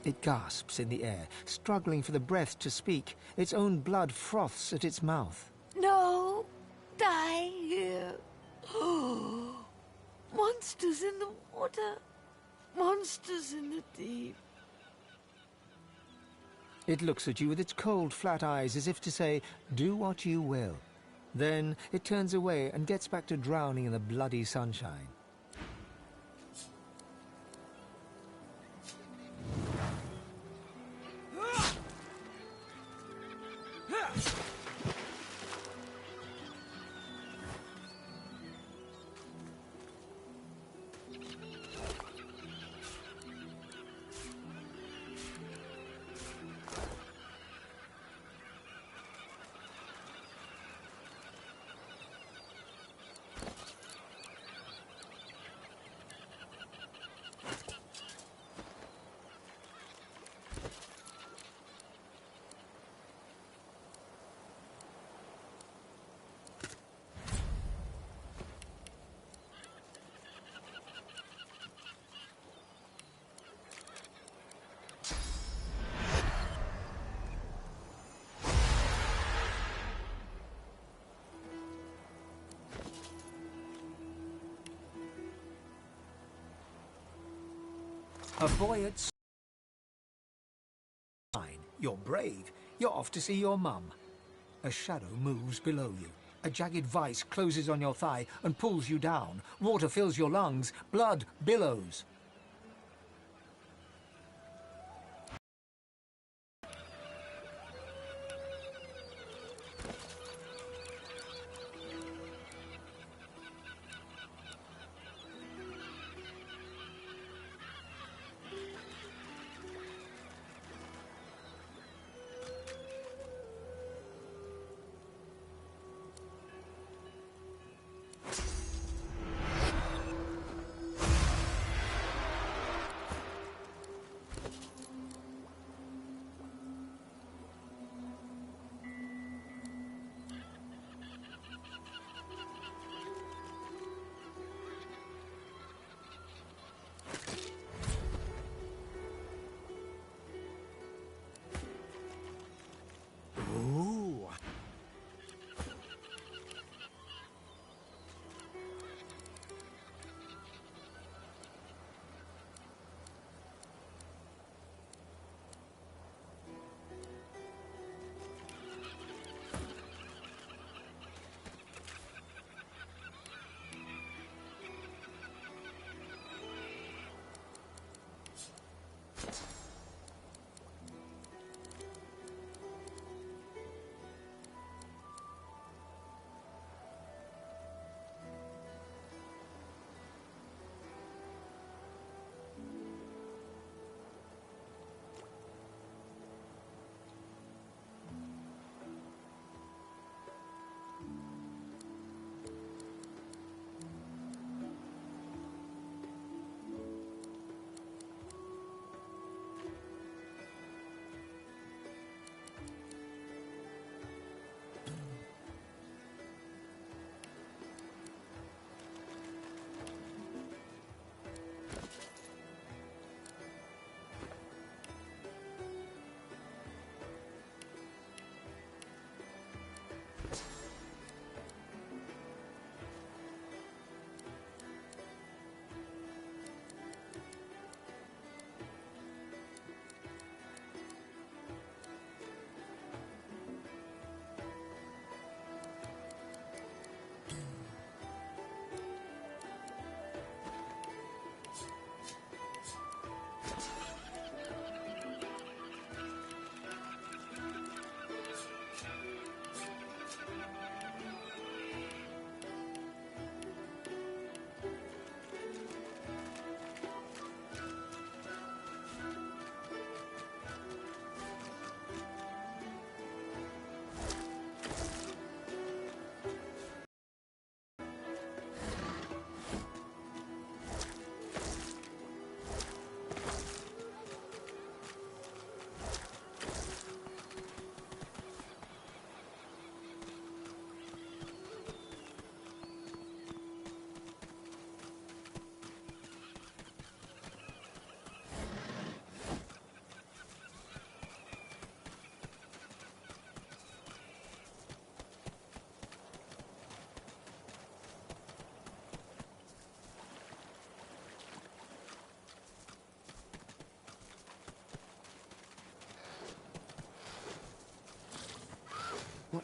It gasps in the air, struggling for the breath to speak. Its own blood froths at its mouth. No! Die here! Monsters in the water! Monsters in the deep! It looks at you with its cold, flat eyes as if to say, do what you will. Then it turns away and gets back to drowning in the bloody sunshine. A boy at sign. You're brave. You're off to see your mum. A shadow moves below you. A jagged vice closes on your thigh and pulls you down. Water fills your lungs. Blood billows.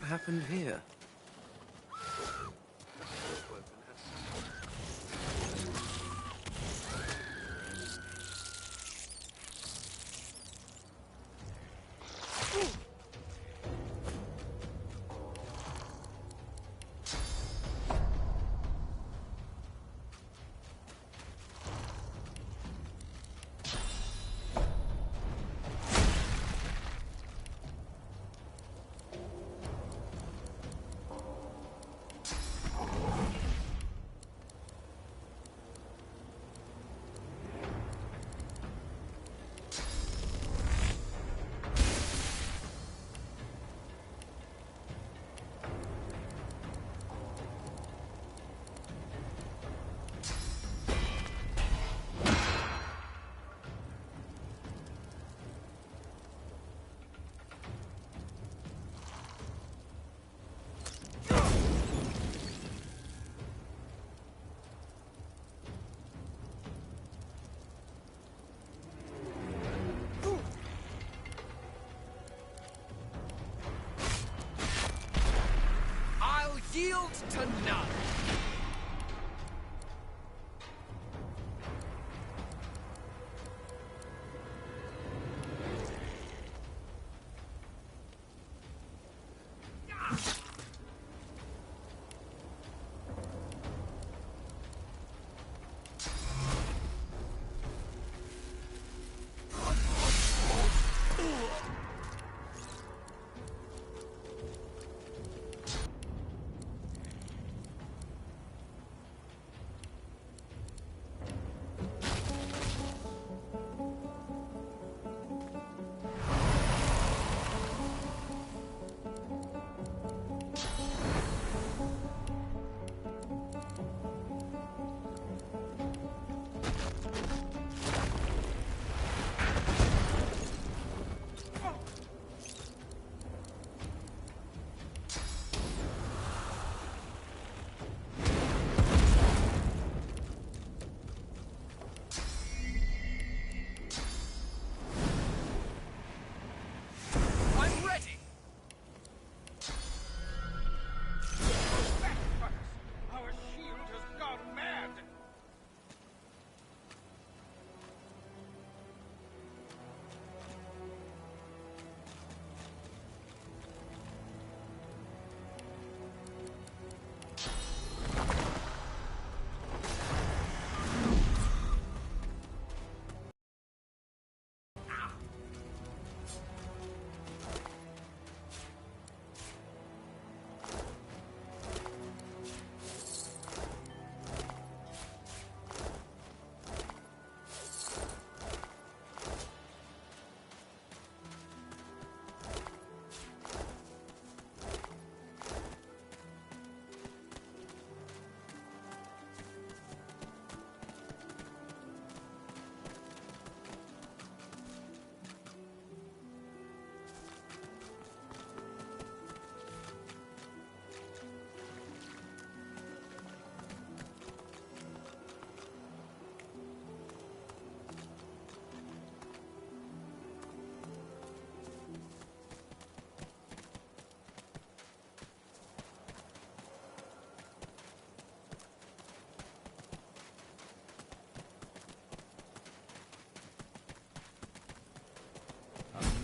happened here? Yield to none.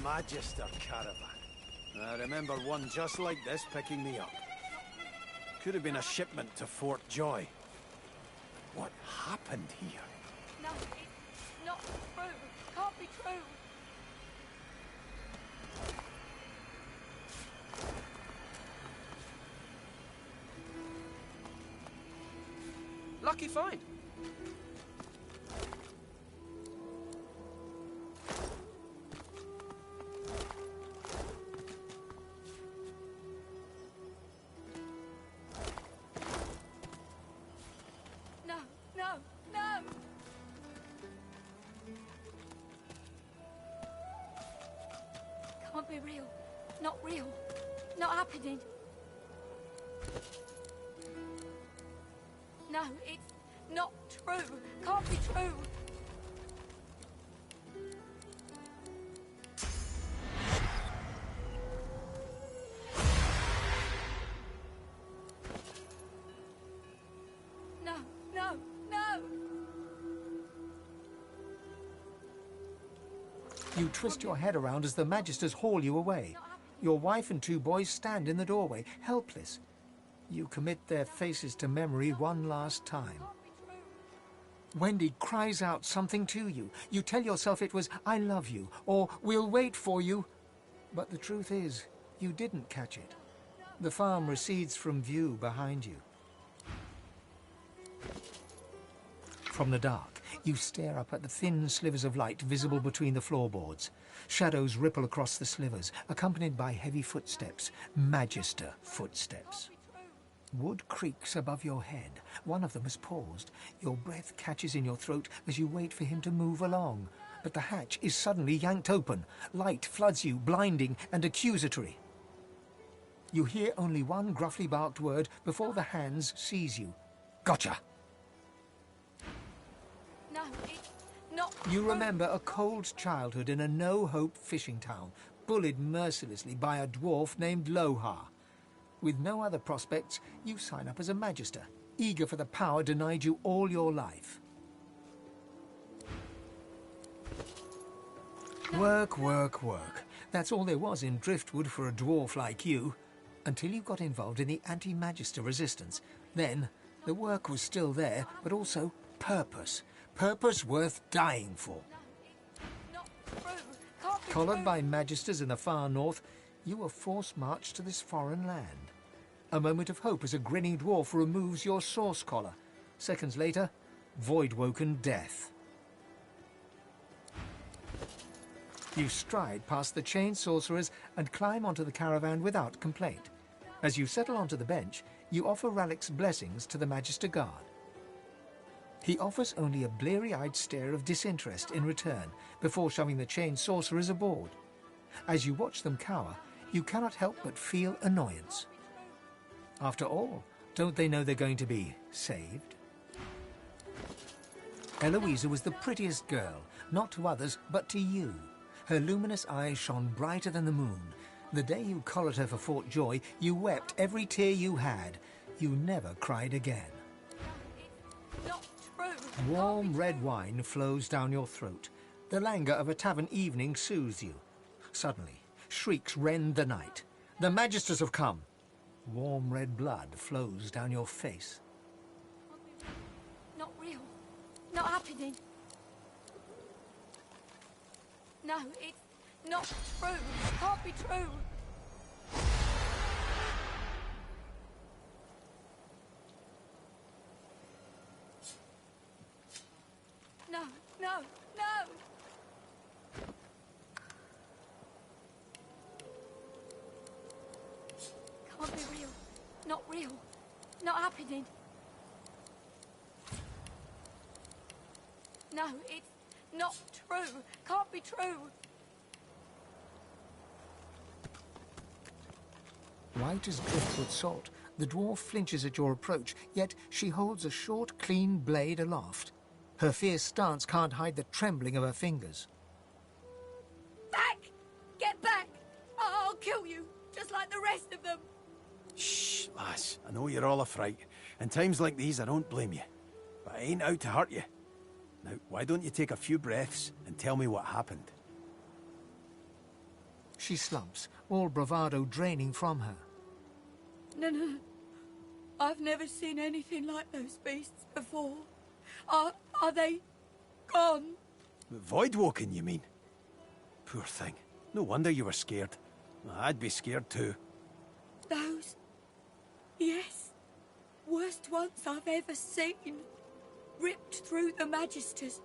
Magister caravan. I remember one just like this picking me up. Could have been a shipment to Fort Joy. What happened here? No, it's not true. Can't be true. Lucky find. No, no, no! Can't be real. Not real. Not happening. No, it's not true. Can't be true. You twist your head around as the Magisters haul you away. Your wife and 2 boys stand in the doorway, helpless. You commit their faces to memory one last time. Wendy cries out something to you. You tell yourself it was, "I love you," or "We'll wait for you." But the truth is, you didn't catch it. The farm recedes from view behind you. From the dark, you stare up at the thin slivers of light visible between the floorboards. Shadows ripple across the slivers, accompanied by heavy footsteps, Magister footsteps. Wood creaks above your head. One of them has paused. Your breath catches in your throat as you wait for him to move along. But the hatch is suddenly yanked open. Light floods you, blinding and accusatory. You hear only one gruffly barked word before the hands seize you. "Gotcha!" No, it's not. You remember a cold childhood in a no-hope fishing town, bullied mercilessly by a dwarf named Lohar. With no other prospects, you sign up as a Magister, eager for the power denied you all your life. Work, work, work. That's all there was in Driftwood for a dwarf like you, until you got involved in the anti-Magister resistance. Then, the work was still there, but also purpose. Purpose worth dying for. Not true. Can't be Collared true. by Magisters in the far north, you were force-marched to this foreign land. A moment of hope as a grinning dwarf removes your source collar. Seconds later, void-woken death. You stride past the chained sorcerers and climb onto the caravan without complaint. As you settle onto the bench, you offer Ralik's blessings to the Magister Guard. He offers only a bleary-eyed stare of disinterest in return before shoving the chained sorcerers aboard. As you watch them cower, you cannot help but feel annoyance. After all, don't they know they're going to be saved? Eloisa was the prettiest girl, not to others, but to you. Her luminous eyes shone brighter than the moon. The day you collared her for Fort Joy, you wept every tear you had. You never cried again. It's not true. Warm red wine flows down your throat. The languor of a tavern evening soothes you. Suddenly, shrieks rend the night. The Magisters have come. Warm red blood flows down your face. Not real. Not happening. No, it's not true. It can't be true. No, no, no! Can't be real. Not real. Not happening. No, it's not true. Can't be true. White as driftwood salt, the dwarf flinches at your approach, yet she holds a short, clean blade aloft. Her fierce stance can't hide the trembling of her fingers. Back! Get back! I'll kill you, just like the rest of them. Shh, lass. I know you're all afraid. In times like these, I don't blame you. But I ain't out to hurt you. Now, why don't you take a few breaths and tell me what happened? She slumps, all bravado draining from her. No. I've never seen anything like those beasts before. Are they gone? Voidwoken, you mean? Poor thing. No wonder you were scared. I'd be scared too. Those? Yes. Worst ones I've ever seen. Ripped through the Magisters.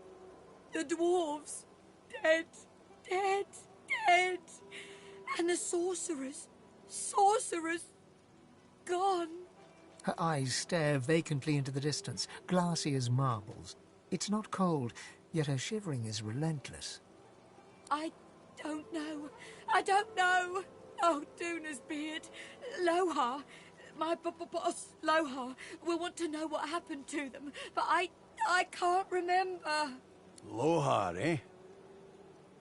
The dwarves. Dead. And the sorcerers. Gone. Her eyes stare vacantly into the distance, glassy as marbles. It's not cold, yet her shivering is relentless. I don't know. Oh, Duna's beard. Lohar. My boss, Lohar, will want to know what happened to them, but I can't remember. Lohar, eh?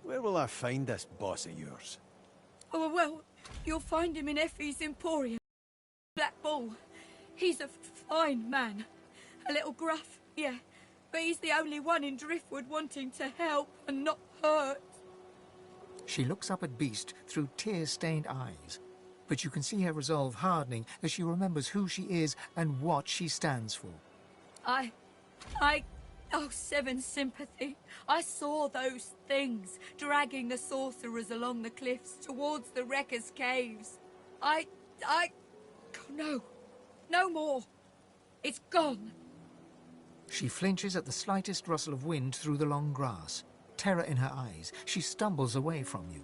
Where will I find this boss of yours? Oh, well, you'll find him in Effie's Emporium. Black Bull. He's a fine man. A little gruff, yeah. But he's the only one in Driftwood wanting to help and not hurt. She looks up at Beast through tear-stained eyes, but you can see her resolve hardening as she remembers who she is and what she stands for. Oh, Seven Sympathy. I saw those things dragging the sorcerers along the cliffs towards the Wreckers' caves. Oh, no. No more. It's gone. She flinches at the slightest rustle of wind through the long grass. Terror in her eyes, she stumbles away from you.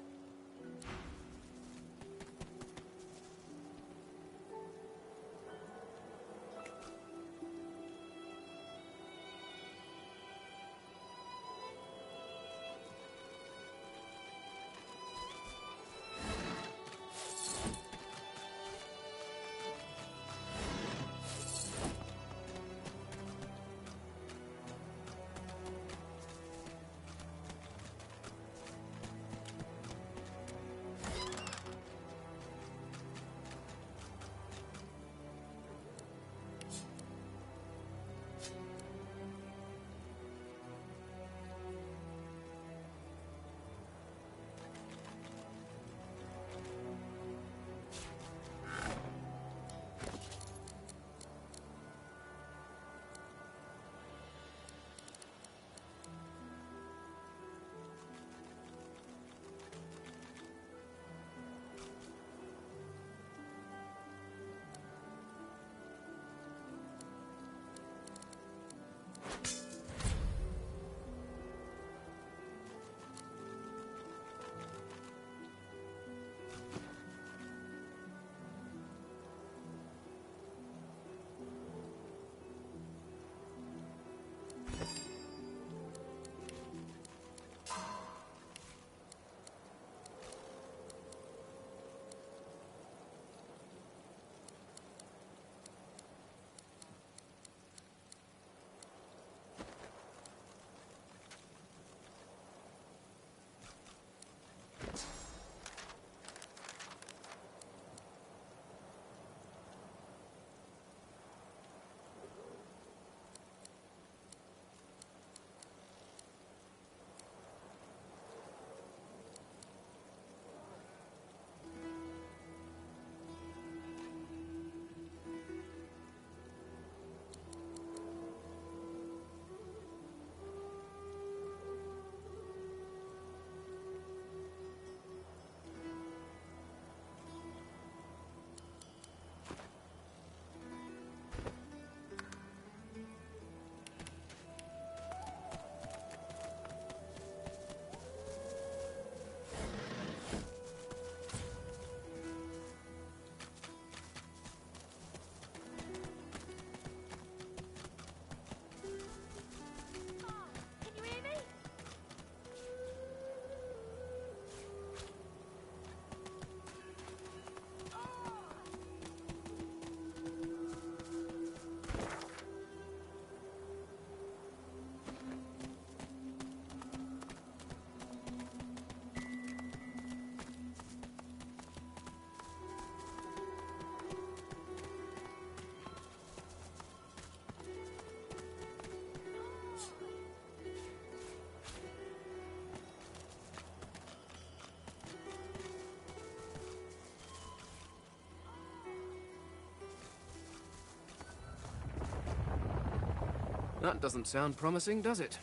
That doesn't sound promising, does it?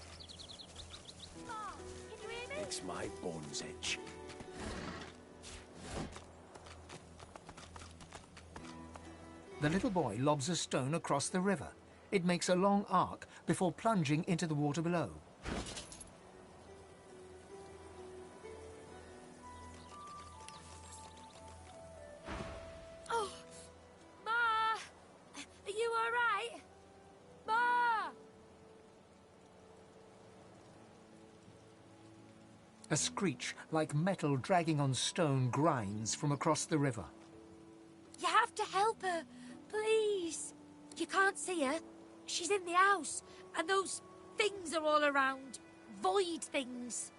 Makes my bones itch. The little boy lobs a stone across the river. It makes a long arc before plunging into the water below. Oh, Ma! Are you all right? Ma! A screech like metal dragging on stone grinds from across the river. You have to help her, please. You can't see her. She's in the house, and those things are all around. Void things.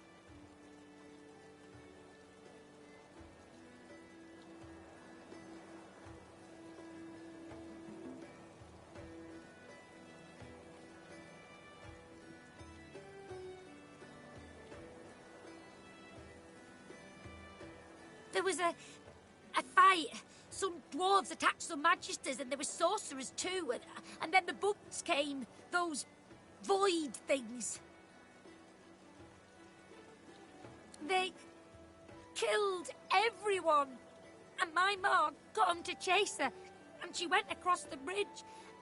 There was a fight. Some dwarves attacked some magisters, and there were sorcerers too. And then the bugs came. Those void things. They killed everyone. And my ma got them to chase her. And she went across the bridge.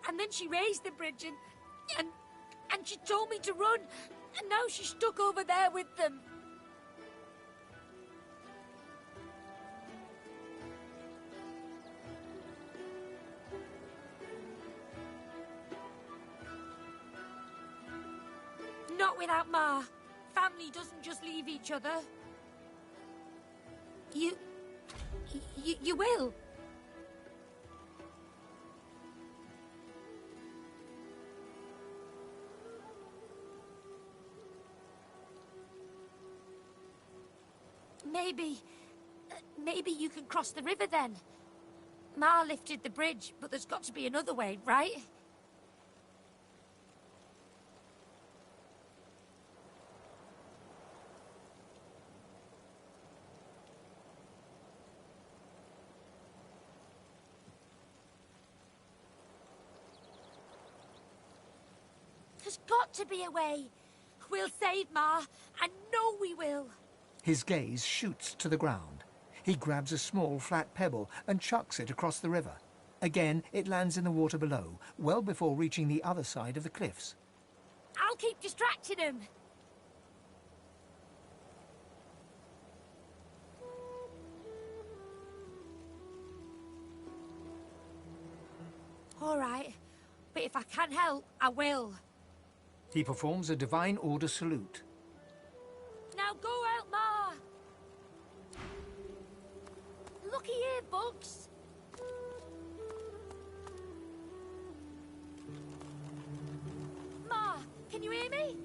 And then she raised the bridge and she told me to run. And now she's stuck over there with them. Not without Ma. Family doesn't just leave each other. You will. Maybe you can cross the river then. Ma lifted the bridge, but there's got to be another way, right? There's got to be a way. We'll save Ma. I know we will. His gaze shoots to the ground. He grabs a small flat pebble and chucks it across the river. Again, it lands in the water below, well before reaching the other side of the cliffs. I'll keep distracting him. All right, but if I can help, I will. He performs a divine order salute. Now go out, Ma! Looky here, Bugs. Ma, can you hear me?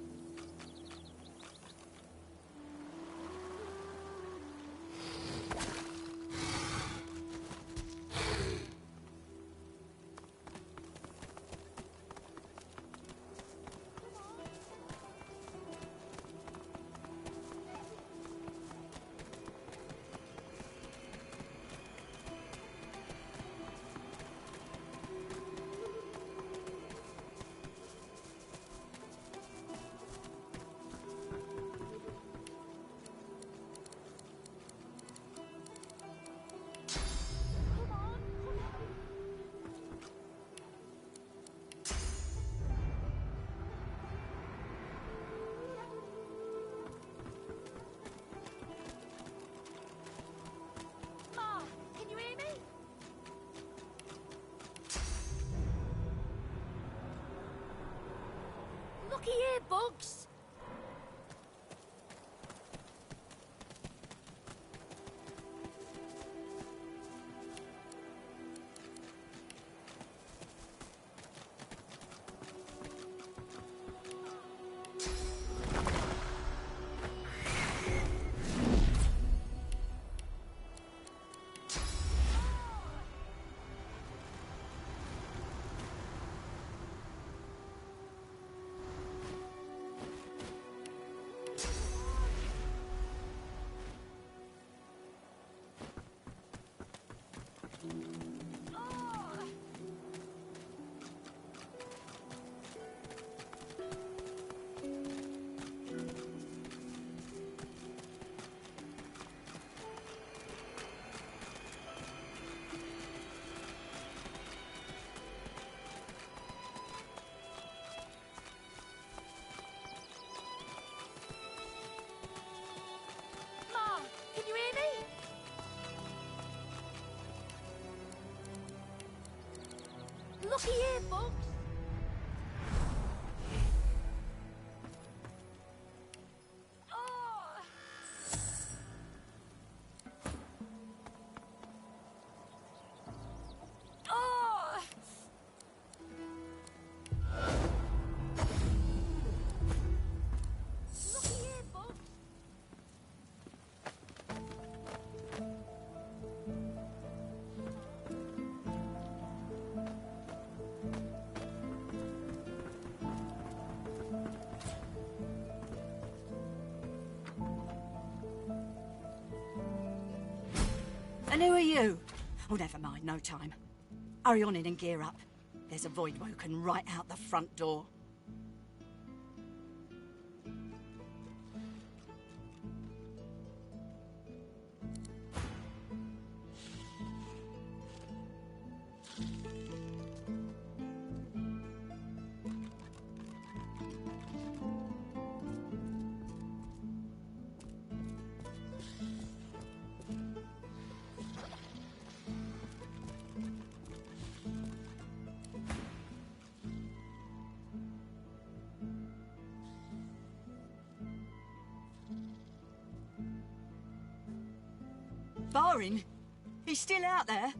Looky here, Bugs. Can you hear me? Looky here, Bugs. And who are you? Oh, never mind, no time. Hurry on in and gear up. There's a void woken right out the front door. Barin? He's still out there?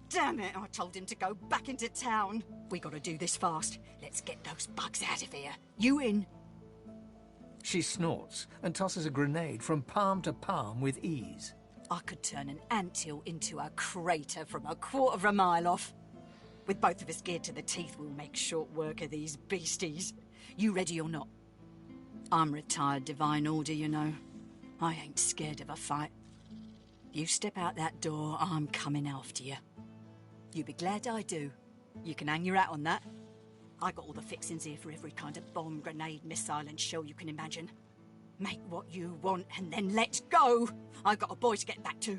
Damn it, I told him to go back into town. We gotta do this fast. Let's get those bugs out of here. You in? She snorts and tosses a grenade from palm to palm with ease. I could turn an anthill into a crater from a quarter of a mile off. With both of us geared to the teeth, we'll make short work of these beasties. You ready or not? I'm retired Divine Order, you know. I ain't scared of a fight. You step out that door, I'm coming after you. You'll be glad I do. You can hang your hat on that. I got all the fixings here for every kind of bomb, grenade, missile and shell you can imagine. Make what you want and then let's go! I got a boy to get back to.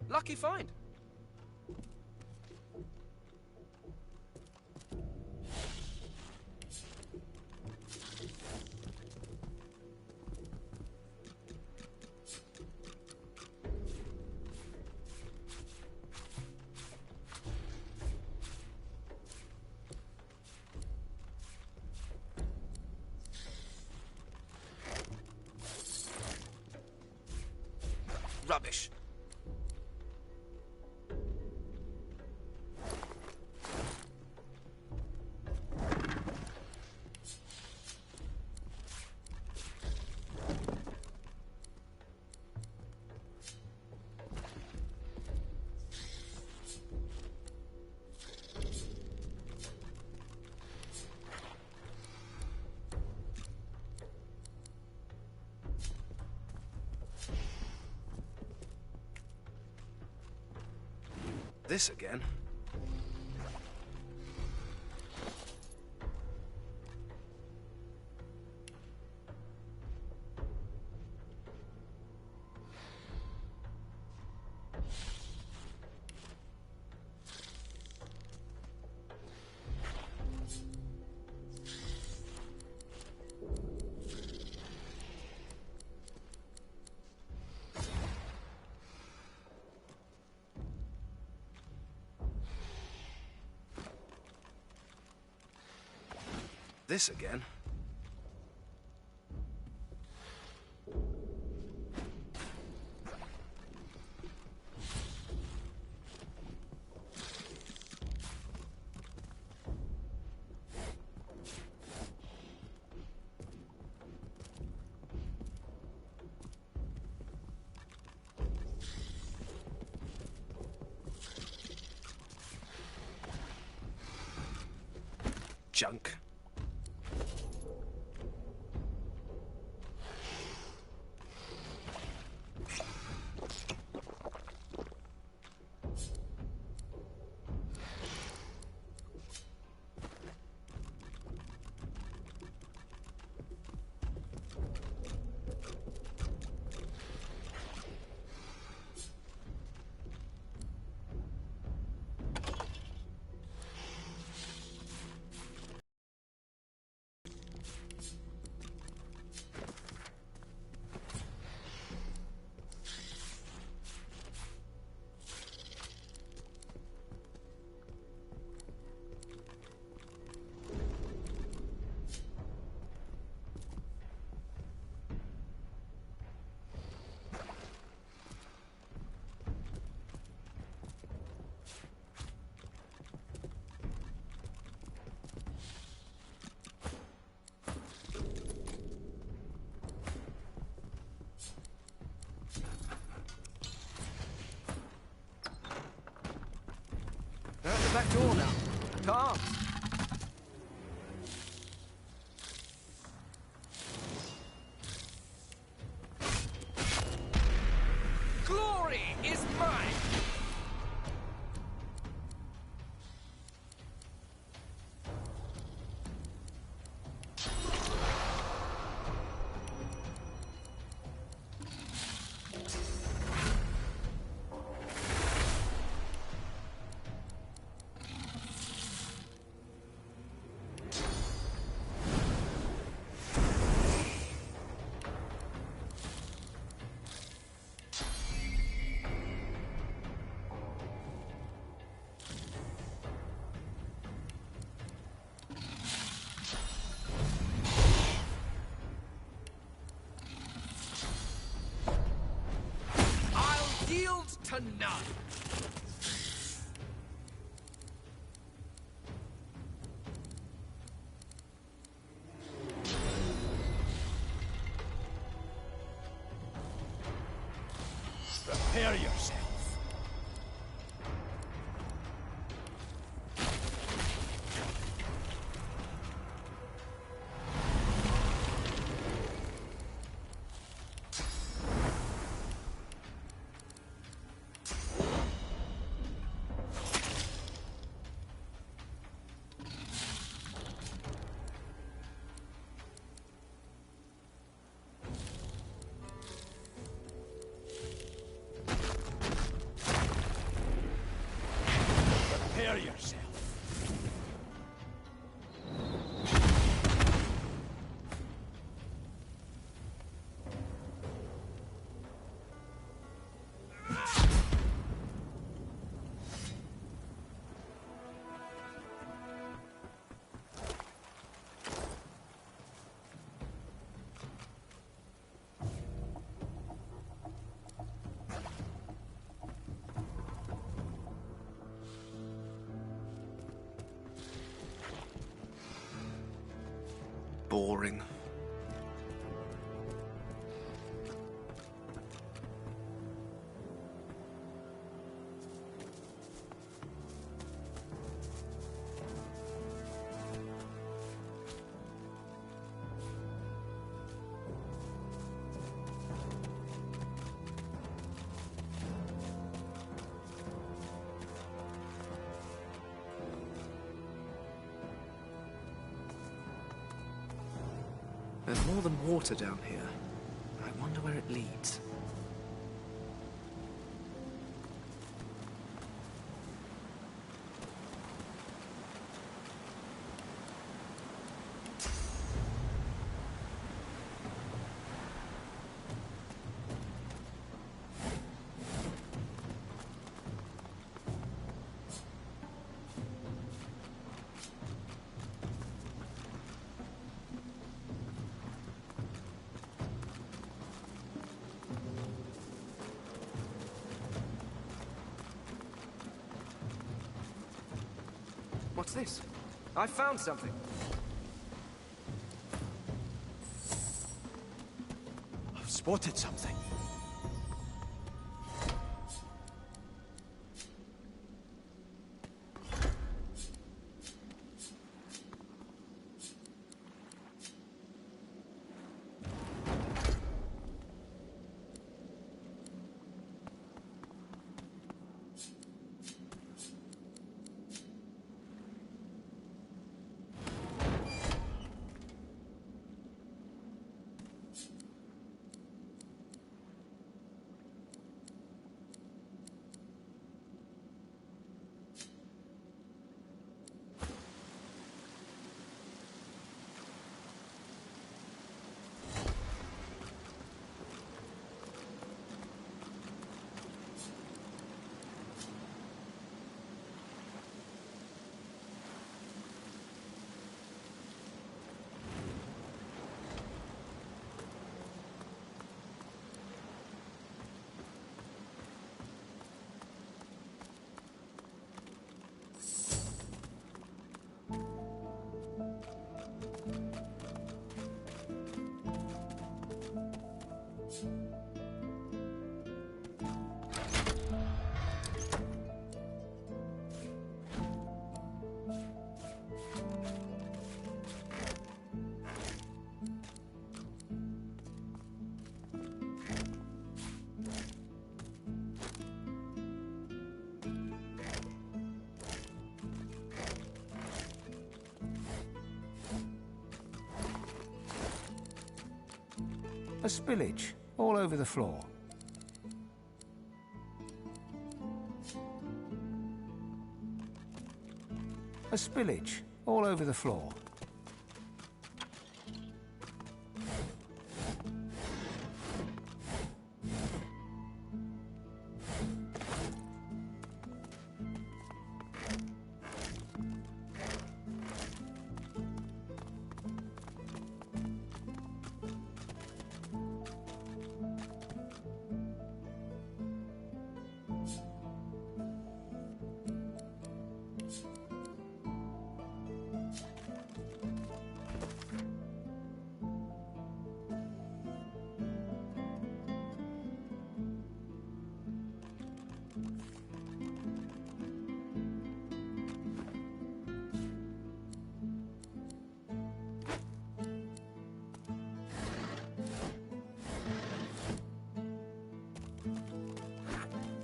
Lucky find. Rubbish. This again. This again? Junk. They're at the back door now. Can't. Glory is mine! Yield to none. Prepare yourself. Prepare yourself. Boring. There's more than water down here. I wonder where it leads. What's this? I found something. I've spotted something. A spillage all over the floor. A spillage all over the floor.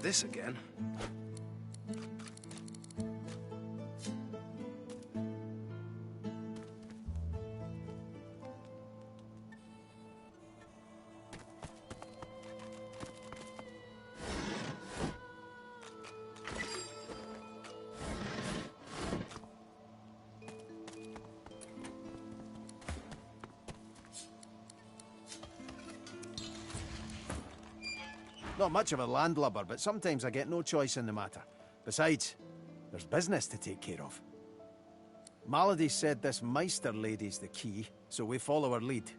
This again? Not much of a landlubber, but sometimes I get no choice in the matter. Besides, there's business to take care of. Malady said this Meister lady's the key, so we follow her lead.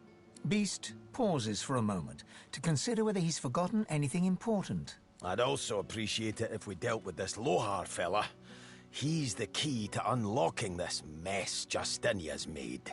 Beast pauses for a moment to consider whether he's forgotten anything important. I'd also appreciate it if we dealt with this Lohar fella. He's the key to unlocking this mess Justinia's made.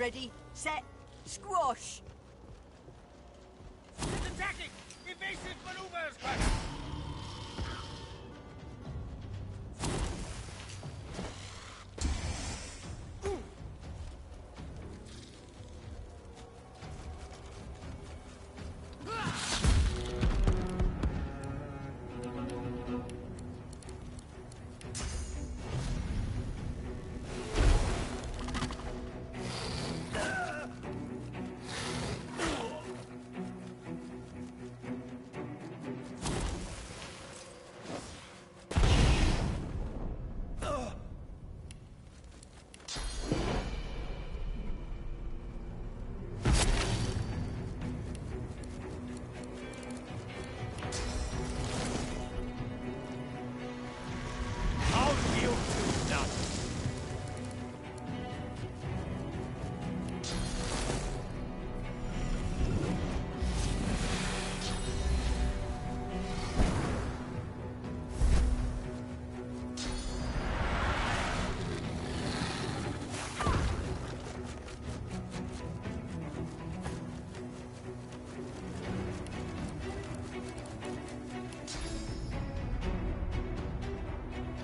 Ready, set, squash! It's attacking! Evasive maneuvers!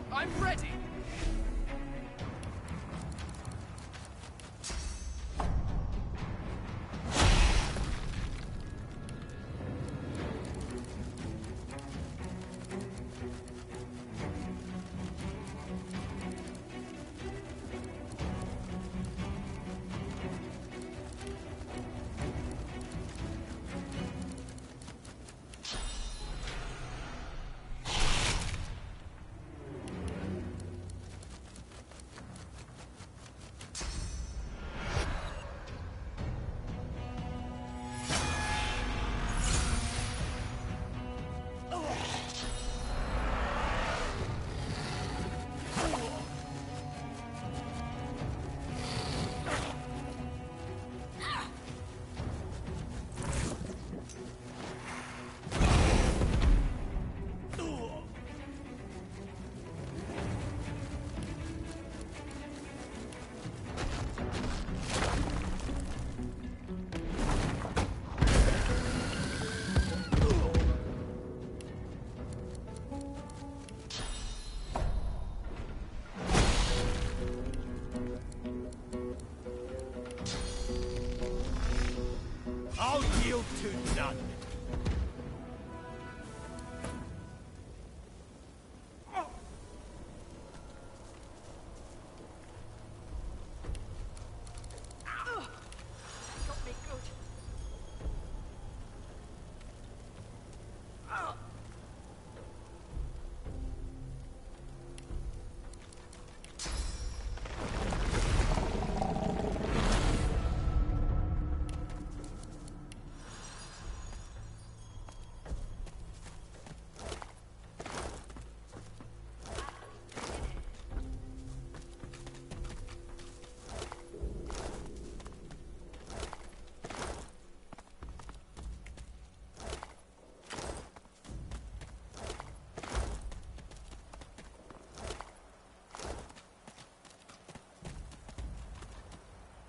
I'm ready! I'll yield to none. Got me good.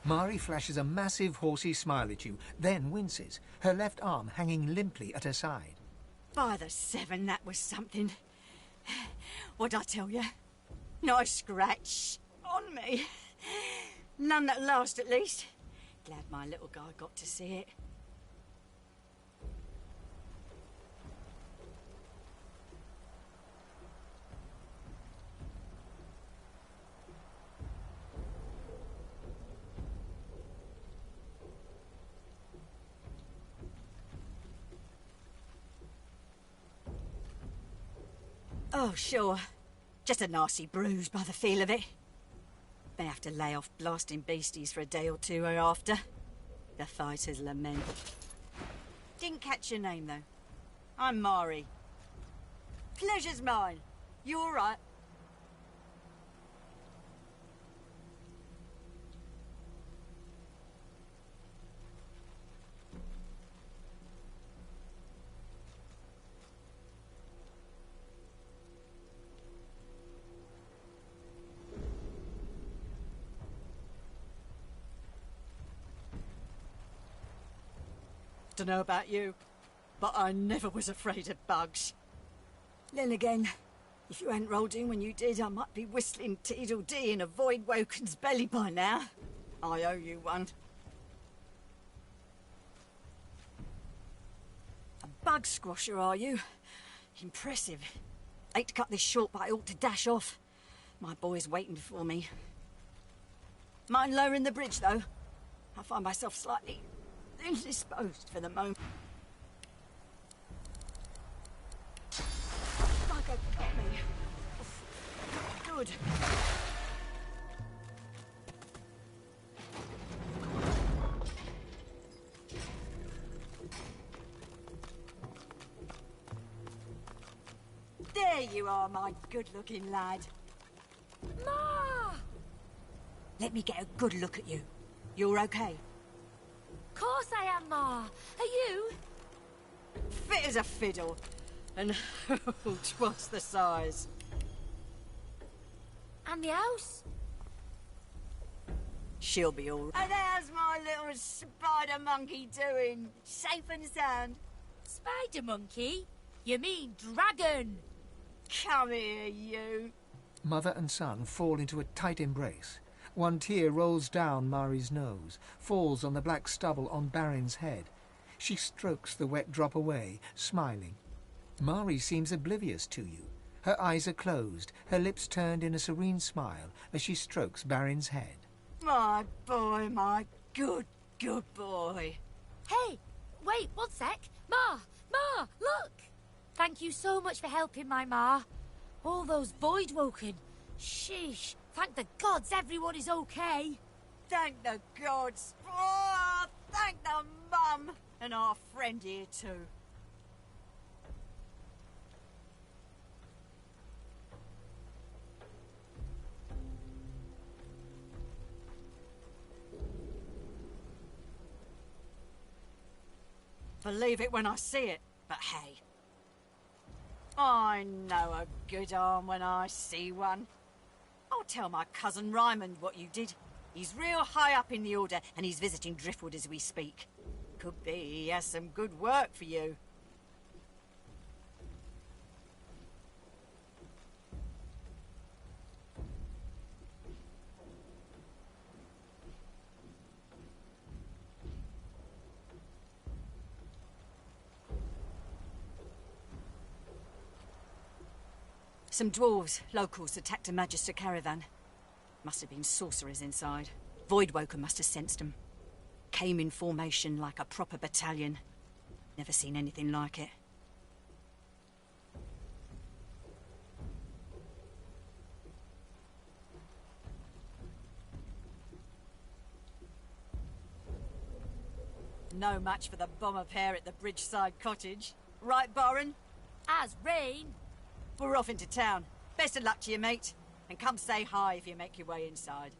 Mari flashes a massive horsey smile at you, then winces, her left arm hanging limply at her side. By the seven, that was something. What'd I tell you? Not a scratch on me. None that last, at least. Glad my little guy got to see it. Oh, sure. Just a nasty bruise by the feel of it. May have to lay off blasting beasties for a day or two hereafter. The fighter's lament. Didn't catch your name, though. I'm Mari. Pleasure's mine. You all right? to know about you, but I never was afraid of bugs. Then again, if you hadn't rolled in when you did, I might be whistling Teedle-dee in a void-woken's belly by now. I owe you one. A bug squasher, are you? Impressive. Hate to cut this short, but I ought to dash off. My boy's waiting for me. Mind lowering the bridge, though? I find myself slightly indisposed for the moment. Bugger got me. Good. There you are, my good-looking lad. Ma! Let me get a good look at you. You're okay? Course I am, Ma. Are you? Fit as a fiddle. And twice the size. And the house? She'll be all right. And how's my little spider monkey doing? Safe and sound? Spider monkey? You mean dragon? Come here, you. Mother and son fall into a tight embrace. One tear rolls down Mari's nose, falls on the black stubble on Barin's head. She strokes the wet drop away, smiling. Mari seems oblivious to you. Her eyes are closed, her lips turned in a serene smile as she strokes Barin's head. My boy, my good boy. Hey, wait, one sec. Ma, look! Thank you so much for helping my Ma. All those void woken. Sheesh, thank the gods everyone is okay. Thank the gods. Oh, thank the mum. And our friend here too. Believe it when I see it, but hey. I know a good arm when I see one. I'll tell my cousin Raymond what you did. He's real high up in the Order, and he's visiting Driftwood as we speak. Could be he has some good work for you. Some dwarves, locals, attacked a Magister caravan. Must have been sorcerers inside. Voidwoken must have sensed them. Came in formation like a proper battalion. Never seen anything like it. No match for the bomber pair at the Bridgeside Cottage. Right, Baron? As rain. We're off into town. Best of luck to you, mate. And come say hi if you make your way inside.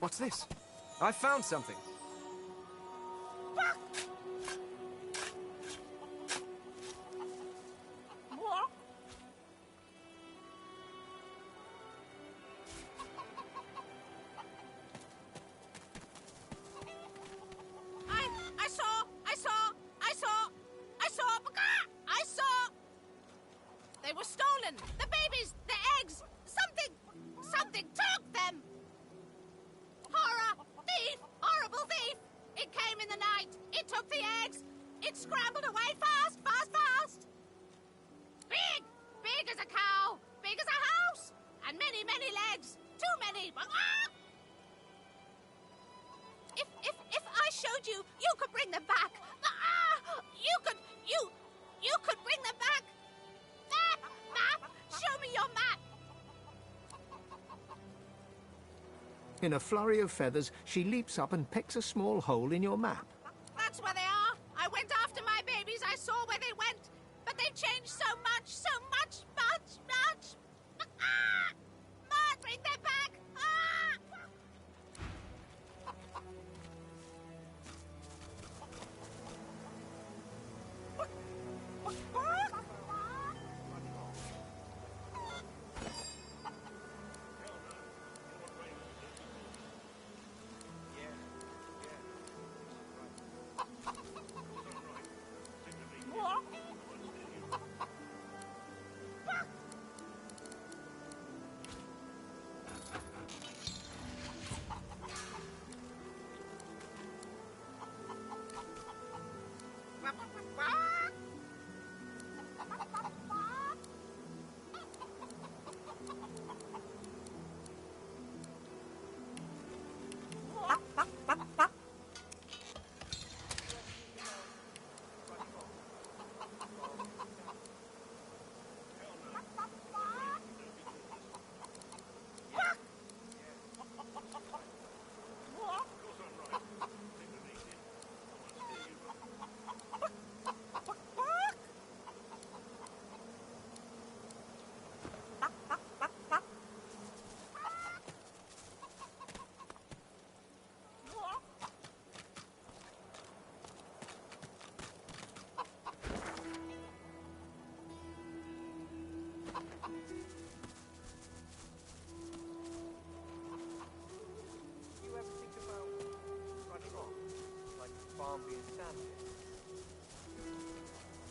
What's this? I found something. They were stolen! The babies! The eggs! Something took them! Horror! Thief! Horrible thief! It came in the night! It took the eggs! It scrambled away fast! Big! Big as a cow! Big as a house! And many legs! Too many! If I showed you, you could bring them back! You could bring them back! Map! Show me your map! In a flurry of feathers, she leaps up and picks a small hole in your map. That's where they are. I went after my babies. I saw where they went. But they've changed so much. Bring them back.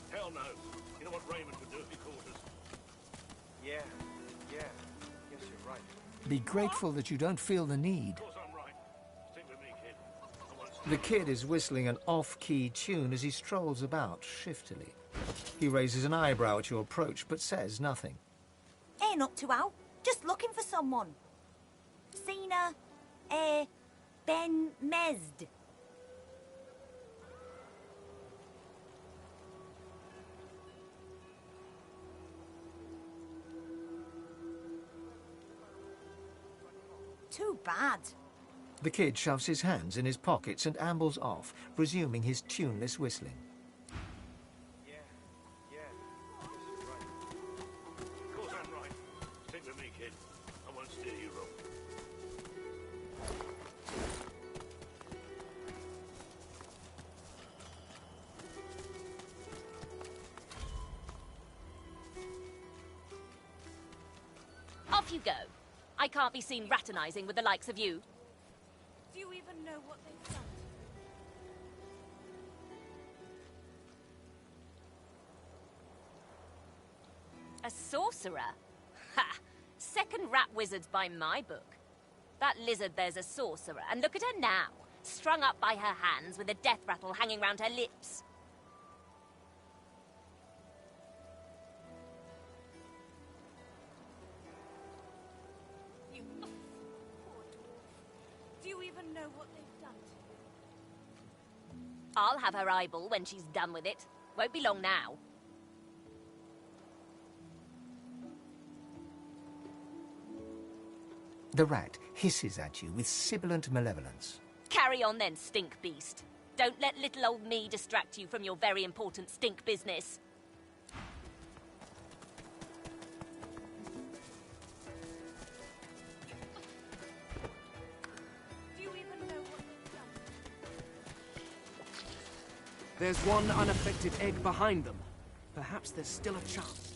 Hell no. You know what Raymond would do if he caught us? Yeah. Guess you're right. Be grateful that you don't feel the need. Of course I'm right. Stick with me, kid. I won't The kid is whistling an off-key tune as he strolls about shiftily. He raises an eyebrow at your approach, but says nothing. Ain't up to out. Just looking for someone. Seen Ben Mesd. Too bad. The kid shoves his hands in his pockets and ambles off, resuming his tuneless whistling. Yeah. Guess you're right. Of course I'm right. Stick with me, kid. I won't steer you wrong. Off you go. I can't be seen raternizing with the likes of you. Do you even know what they've done? A sorcerer? Ha! Second rat wizards by my book. That lizard there's a sorcerer, and look at her now, strung up by her hands with a death rattle hanging round her lips. You poor dwarf. Do you even know what they've done to you? I'll have her eyeball when she's done with it. Won't be long now. The rat hisses at you with sibilant malevolence. Carry on then, stink beast. Don't let little old me distract you from your very important stink business. There's one unaffected egg behind them. Perhaps there's still a chance.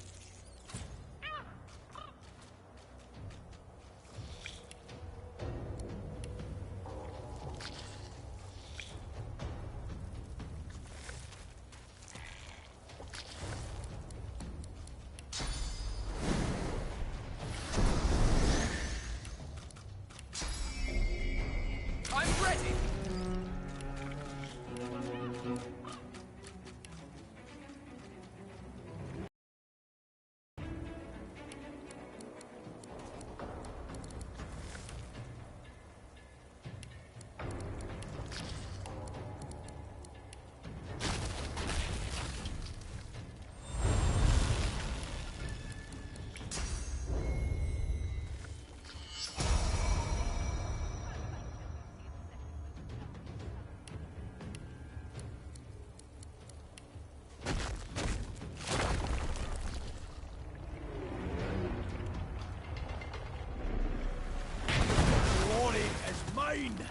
I'm ready! Glory is mine!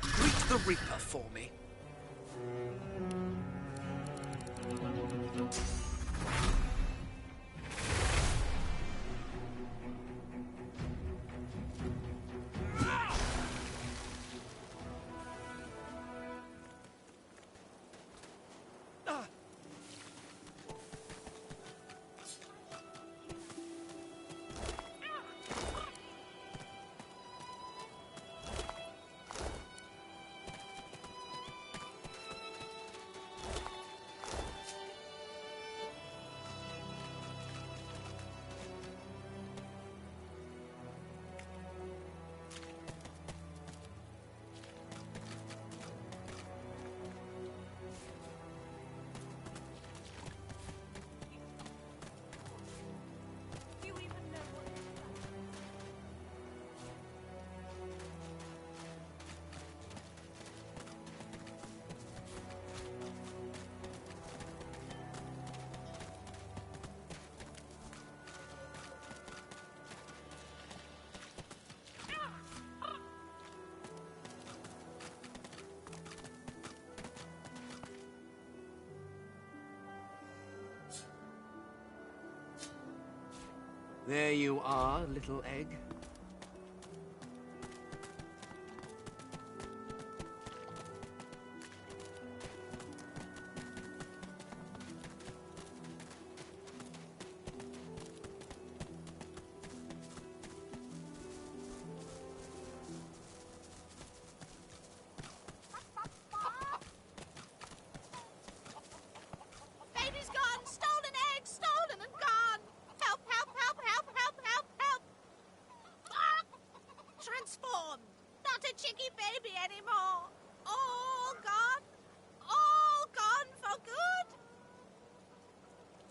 Greet the Reaper for me. There you are, little egg. Baby's gone! Stolen egg! Stolen and gone! Help, help, help, help, help, help, help! Ah! Transformed! Not a chicky baby anymore! All gone! All gone for good!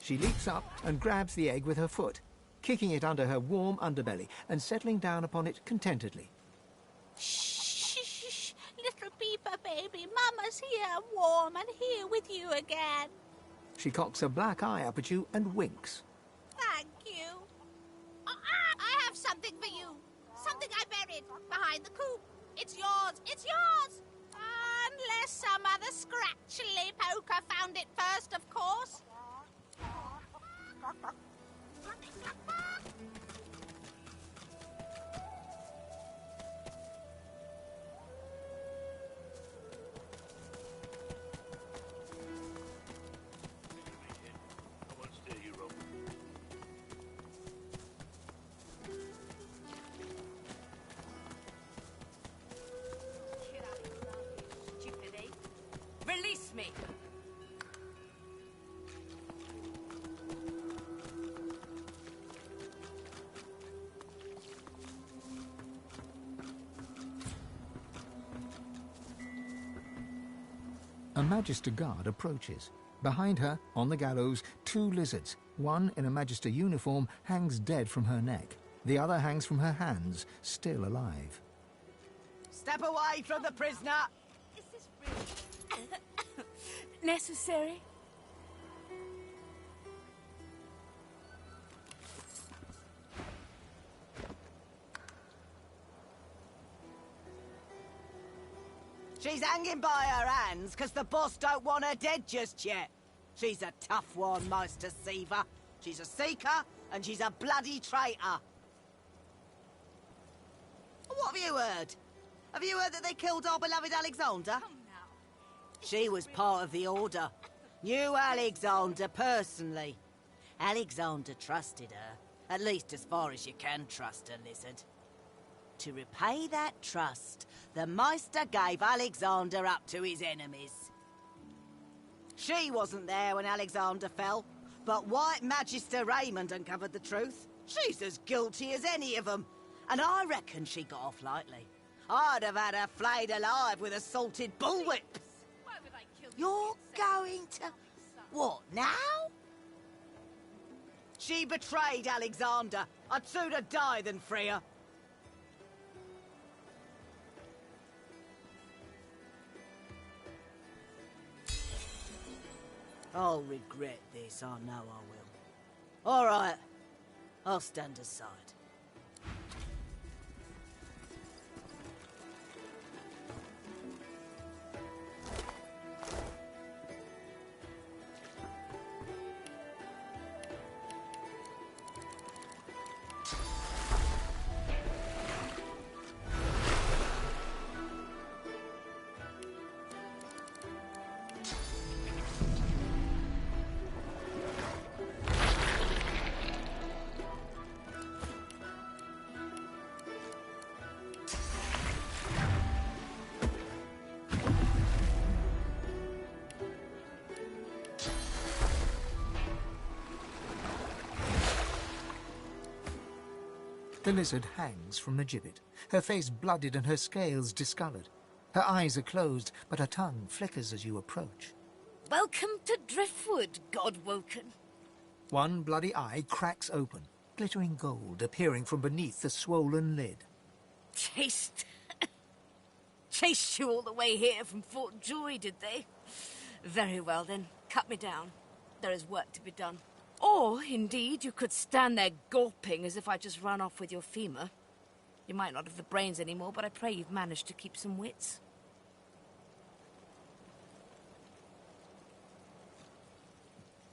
She leaps up and grabs the egg with her foot, kicking it under her warm underbelly and settling down upon it contentedly. Shh, shh, shh, little Peeper baby, Mama's here, warm and here with you again. She cocks a black eye up at you and winks. Thank you. I have something for you. Something I buried behind the coop. It's yours. It's yours. Unless some other scratchily poker found it first, of course. I won't steer you wrong. A Magister guard approaches. Behind her, on the gallows, 2 lizards. One in a Magister uniform hangs dead from her neck. The other hangs from her hands, still alive. Step away from the prisoner! Is this really necessary? She's hanging by her hands because the boss don't want her dead just yet. She's a tough one, Master Seaver. She's a seeker, and she's a bloody traitor. What have you heard? Have you heard that they killed our beloved Alexander? She was part of the Order. Knew Alexander personally. Alexander trusted her, at least as far as you can trust a lizard. To repay that trust, the Meister gave Alexander up to his enemies. She wasn't there when Alexander fell, but White Magister Raymond uncovered the truth. She's as guilty as any of them, and I reckon she got off lightly. I'd have had her flayed alive with a salted bullwhip. You're going to... what, now? She betrayed Alexander. I'd sooner die than free her. I'll regret this, I know I will. All right, I'll stand aside. The lizard hangs from the gibbet, her face blooded and her scales discoloured. Her eyes are closed, but her tongue flickers as you approach. Welcome to Driftwood, God-woken. One bloody eye cracks open, glittering gold appearing from beneath the swollen lid. Chased you all the way here from Fort Joy, did they? Very well then, cut me down. There is work to be done. Or, indeed, you could stand there gulping as if I just run off with your femur. You might not have the brains anymore, but I pray you've managed to keep some wits.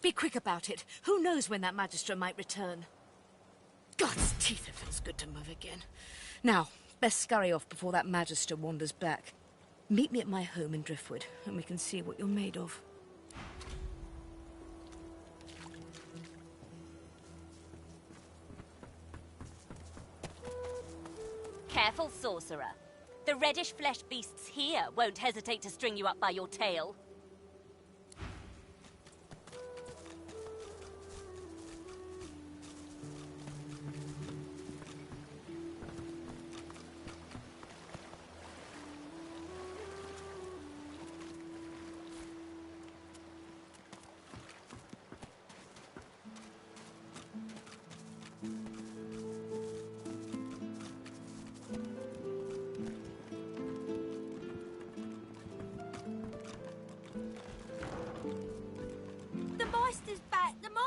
Be quick about it. Who knows when that Magister might return? God's teeth, it feels good to move again. Now, best scurry off before that Magister wanders back. Meet me at my home in Driftwood, and we can see what you're made of. Careful, sorcerer. The reddish-fleshed beasts here won't hesitate to string you up by your tail.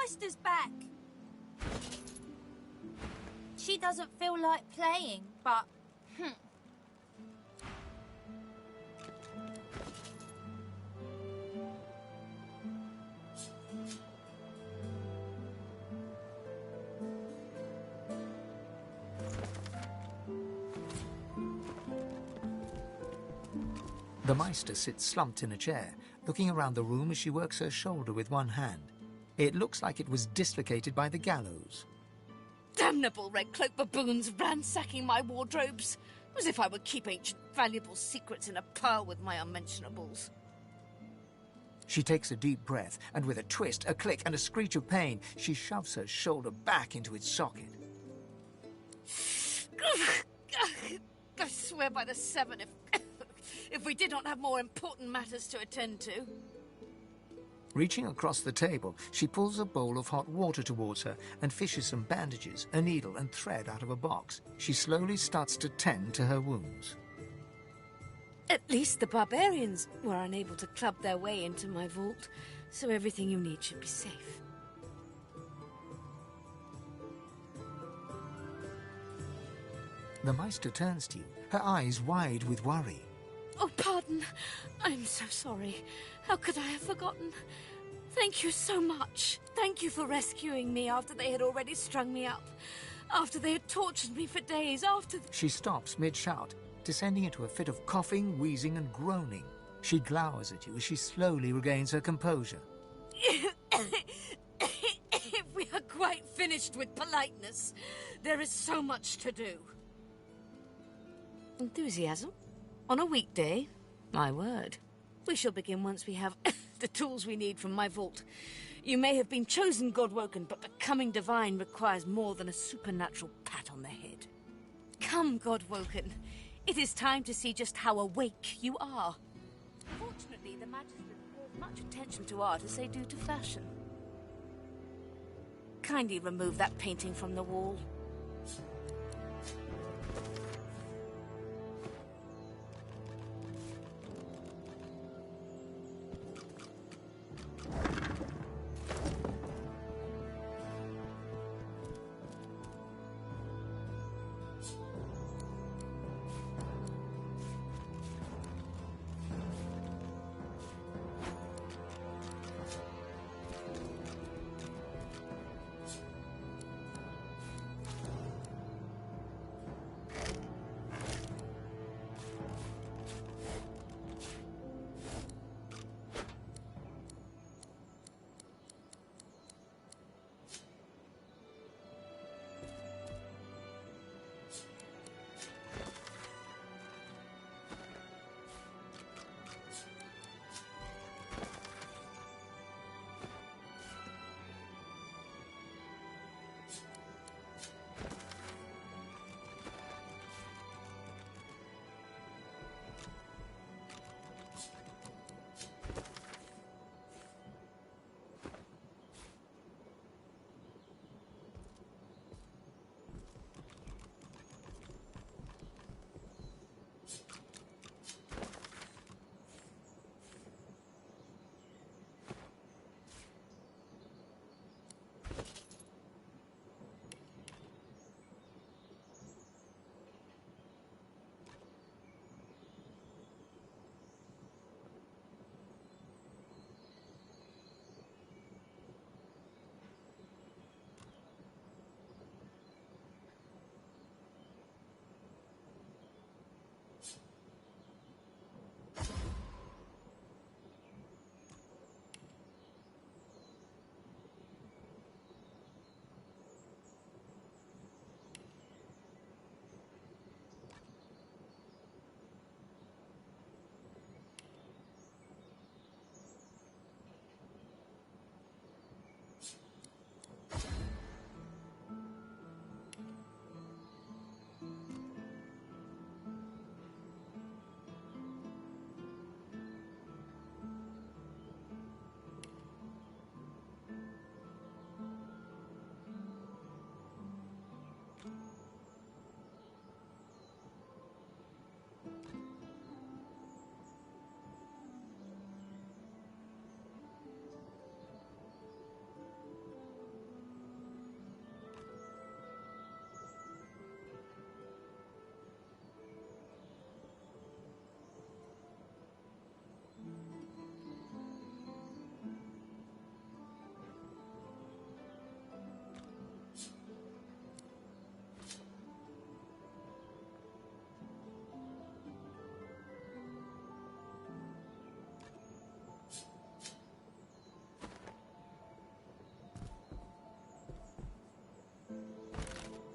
Sister's back. She doesn't feel like playing, but... The Meister sits slumped in a chair, looking around the room as she works her shoulder with one hand. It looks like it was dislocated by the gallows. Damnable red-cloaked baboons ransacking my wardrobes, as if I would keep ancient valuable secrets in a pile with my unmentionables. She takes a deep breath, and with a twist, a click, and a screech of pain, she shoves her shoulder back into its socket. I swear by the seven, if we did not have more important matters to attend to. Reaching across the table, she pulls a bowl of hot water towards her and fishes some bandages, a needle and thread out of a box. She slowly starts to tend to her wounds. At least the barbarians were unable to club their way into my vault, so everything you need should be safe. The Meister turns to you, her eyes wide with worry. Oh, pardon. I'm so sorry. How could I have forgotten? Thank you so much. Thank you for rescuing me after they had already strung me up. After they had tortured me for days, after... She stops mid-shout, descending into a fit of coughing, wheezing and groaning. She glowers at you as she slowly regains her composure. If we are quite finished with politeness, there is so much to do. Enthusiasm? On a weekday? My word. We shall begin once we have the tools we need from my vault. You may have been chosen God-woken, but becoming divine requires more than a supernatural pat on the head. Come, God-woken. It is time to see just how awake you are. Fortunately, the magistrates pay as much attention to art as they do to fashion. Kindly remove that painting from the wall.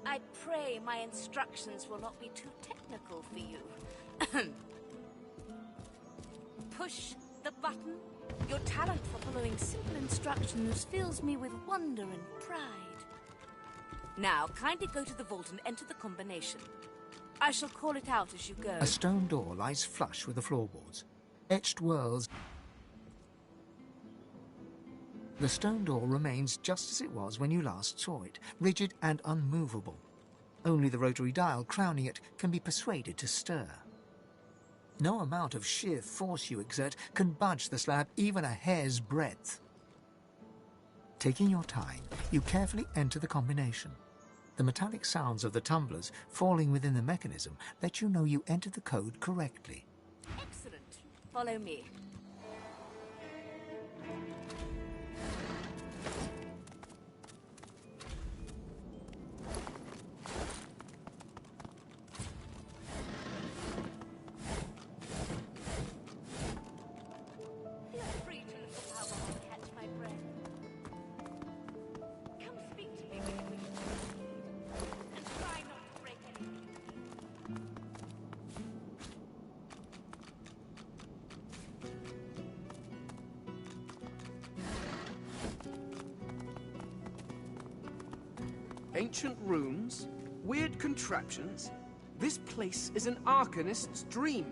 I pray my instructions will not be too technical for you. Push the button. Your talent for following simple instructions fills me with wonder and pride. Now, kindly go to the vault and enter the combination. I shall call it out as you go. A stone door lies flush with the floorboards. Etched whorls. The stone door remains just as it was when you last saw it, rigid and unmovable. Only the rotary dial crowning it can be persuaded to stir. No amount of sheer force you exert can budge the slab even a hair's breadth. Taking your time, you carefully enter the combination. The metallic sounds of the tumblers falling within the mechanism let you know you entered the code correctly. Excellent. Follow me. Feel free to look up how I catch my breath. Come speak to me when you wish to proceed, and try not to break anything. Ancient runes, weird contraptions. This place is an Arcanist's dream.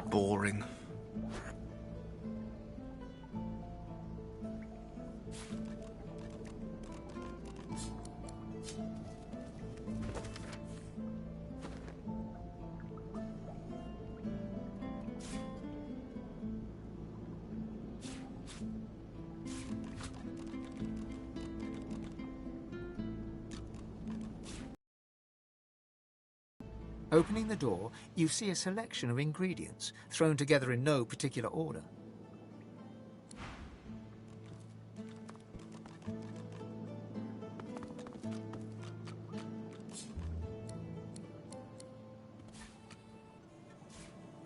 Boring. Opening the door, you see a selection of ingredients, thrown together in no particular order.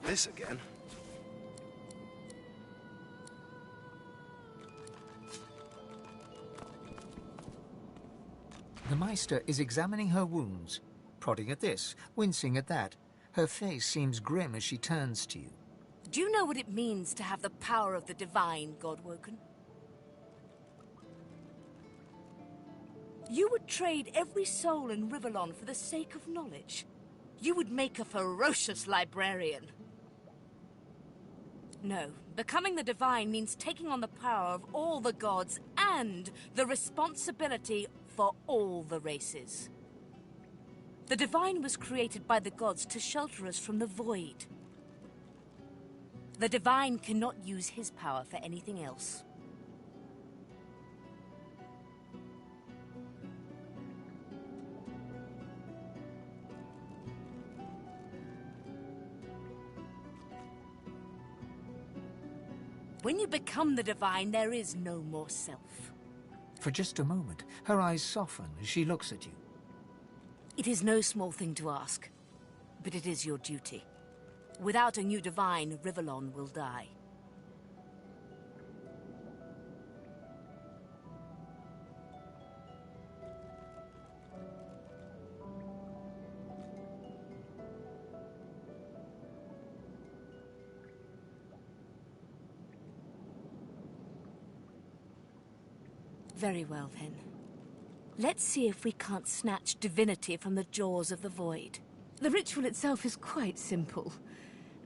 This again? The Meister is examining her wounds, prodding at this, wincing at that. Her face seems grim as she turns to you. Do you know what it means to have the power of the divine, Godwoken? You would trade every soul in Rivellon for the sake of knowledge. You would make a ferocious librarian. No, becoming the divine means taking on the power of all the gods and the responsibility for all the races. The divine was created by the gods to shelter us from the void. The divine cannot use his power for anything else. When you become the divine, there is no more self. For just a moment, her eyes soften as she looks at you. It is no small thing to ask, but it is your duty. Without a new divine, Rivellon will die. Very well, then. Let's see if we can't snatch divinity from the jaws of the void. The ritual itself is quite simple.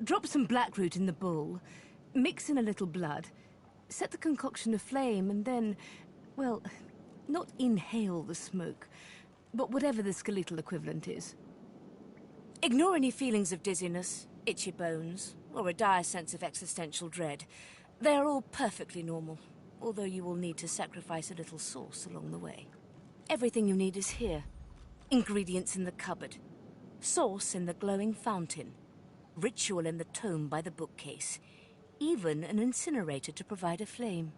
Drop some blackroot in the bowl, mix in a little blood, set the concoction aflame, and then, well, not inhale the smoke, but whatever the skeletal equivalent is. Ignore any feelings of dizziness, itchy bones, or a dire sense of existential dread. They are all perfectly normal, although you will need to sacrifice a little sauce along the way. Everything you need is here. Ingredients in the cupboard. Sauce in the glowing fountain. Ritual in the tome by the bookcase. Even an incinerator to provide a flame.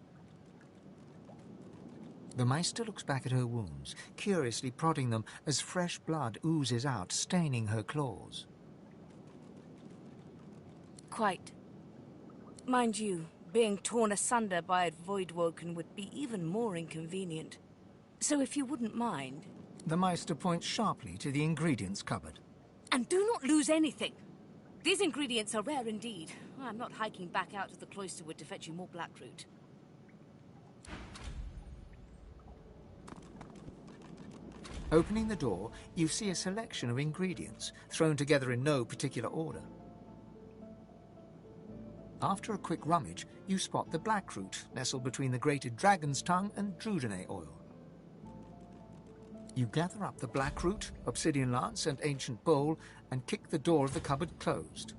The Meister looks back at her wounds, curiously prodding them as fresh blood oozes out, staining her claws. Quite. Mind you, being torn asunder by a Voidwoken would be even more inconvenient. So if you wouldn't mind... The Meister points sharply to the ingredients cupboard. And do not lose anything. These ingredients are rare indeed. I'm not hiking back out to the Cloisterwood to fetch you more blackroot. Opening the door, you see a selection of ingredients, thrown together in no particular order. After a quick rummage, you spot the blackroot nestled between the grated dragon's tongue and drudene oil. You gather up the blackroot, obsidian lance, and ancient bowl, and kick the door of the cupboard closed.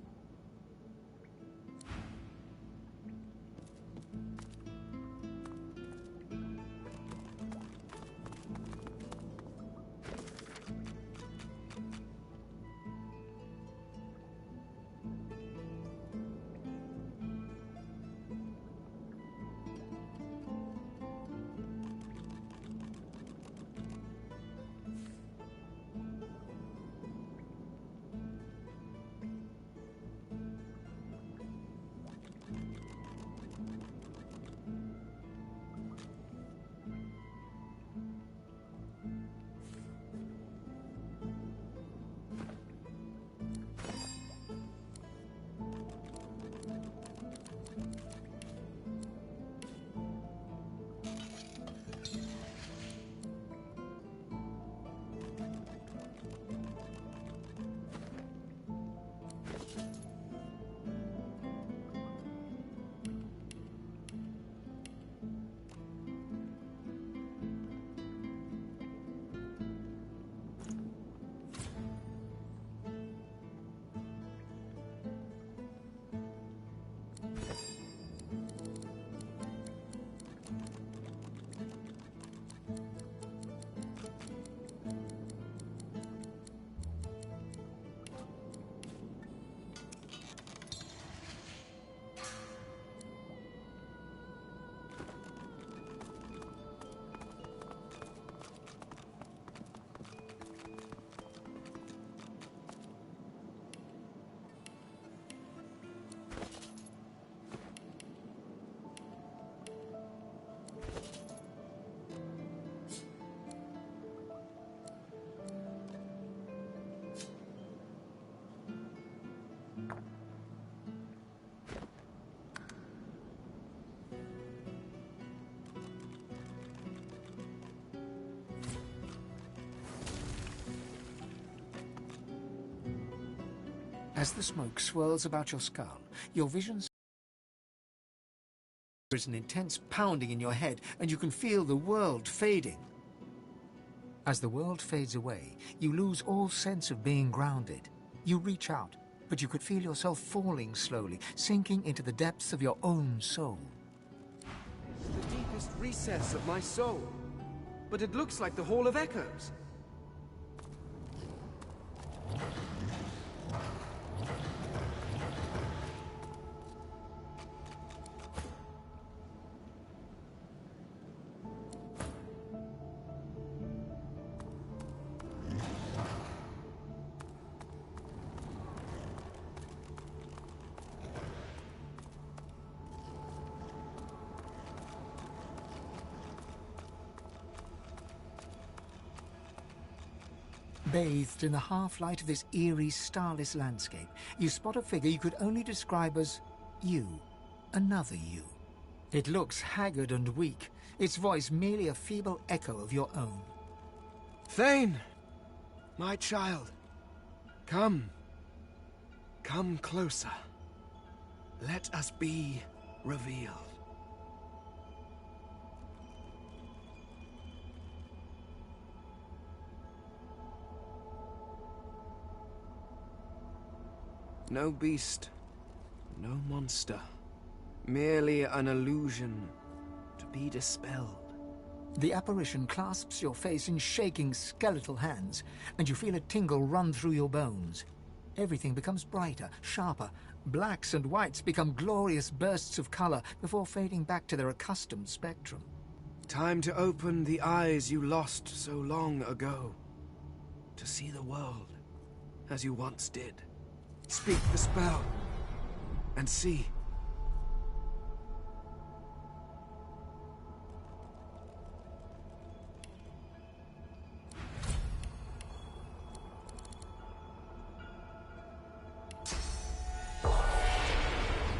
As the smoke swirls about your skull, your vision. There's an intense pounding in your head, and you can feel the world fading. As the world fades away, you lose all sense of being grounded. You reach out, but you could feel yourself falling slowly, sinking into the depths of your own soul. The deepest recess of my soul. But it looks like the Hall of Echoes. Bathed in the half-light of this eerie, starless landscape, you spot a figure you could only describe as you, another you. It looks haggard and weak, its voice merely a feeble echo of your own. Thane! My child. Come. Come closer. Let us be revealed. No beast, no monster. Merely an illusion to be dispelled. The apparition clasps your face in shaking skeletal hands, and you feel a tingle run through your bones. Everything becomes brighter, sharper. Blacks and whites become glorious bursts of color before fading back to their accustomed spectrum. Time to open the eyes you lost so long ago. To see the world as you once did. Speak the spell, and see.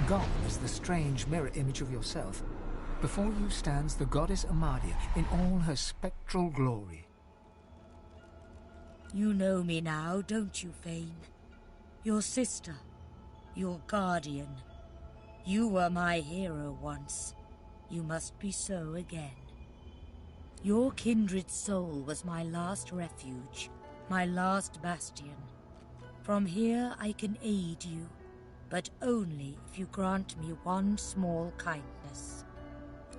Gone is the strange mirror image of yourself. Before you stands the goddess Amadia in all her spectral glory. You know me now, don't you, Fane? Your sister, your guardian. You were my hero once. You must be so again. Your kindred soul was my last refuge, my last bastion. From here I can aid you, but only if you grant me one small kindness.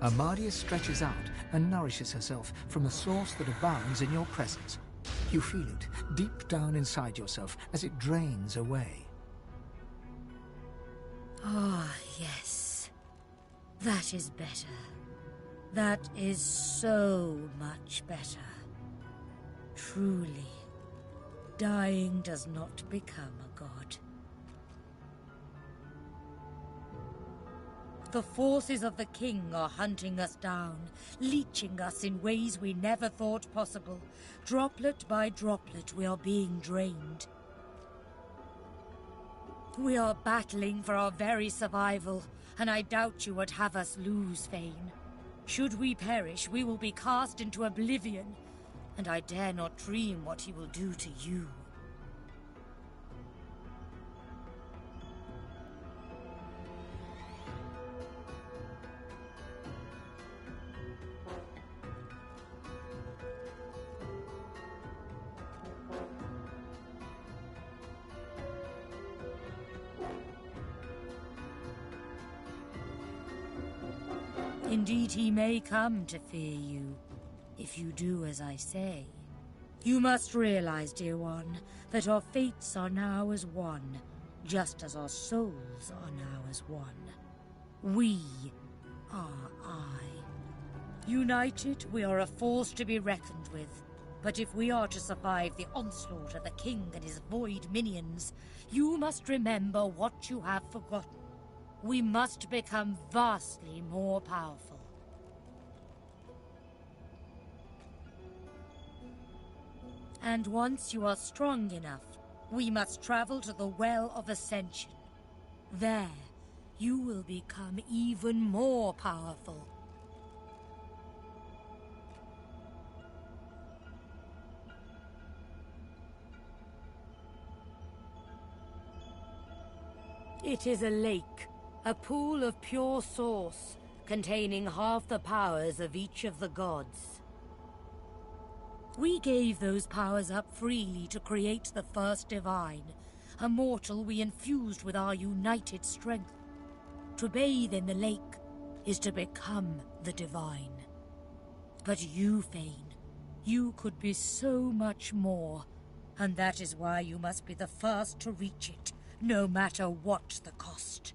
Amadia stretches out and nourishes herself from a source that abounds in your presence. You feel it deep down inside yourself as it drains away. Ah, yes. That is better. That is so much better. Truly, dying does not become a god. The forces of the king are hunting us down, leeching us in ways we never thought possible. Droplet by droplet, we are being drained. We are battling for our very survival, and I doubt you would have us lose, Fane. Should we perish, we will be cast into oblivion, and I dare not dream what he will do to you. Indeed, he may come to fear you, if you do as I say. You must realize, dear one, that our fates are now as one, just as our souls are now as one. We are I. United, we are a force to be reckoned with. But if we are to survive the onslaught of the king and his void minions, you must remember what you have forgotten. We must become vastly more powerful. And once you are strong enough, we must travel to the Well of Ascension. There, you will become even more powerful. It is a lake, a pool of pure source, containing half the powers of each of the gods. We gave those powers up freely to create the first divine, a mortal we infused with our united strength. To bathe in the lake is to become the divine. But you, Fane, you could be so much more, and that is why you must be the first to reach it, no matter what the cost.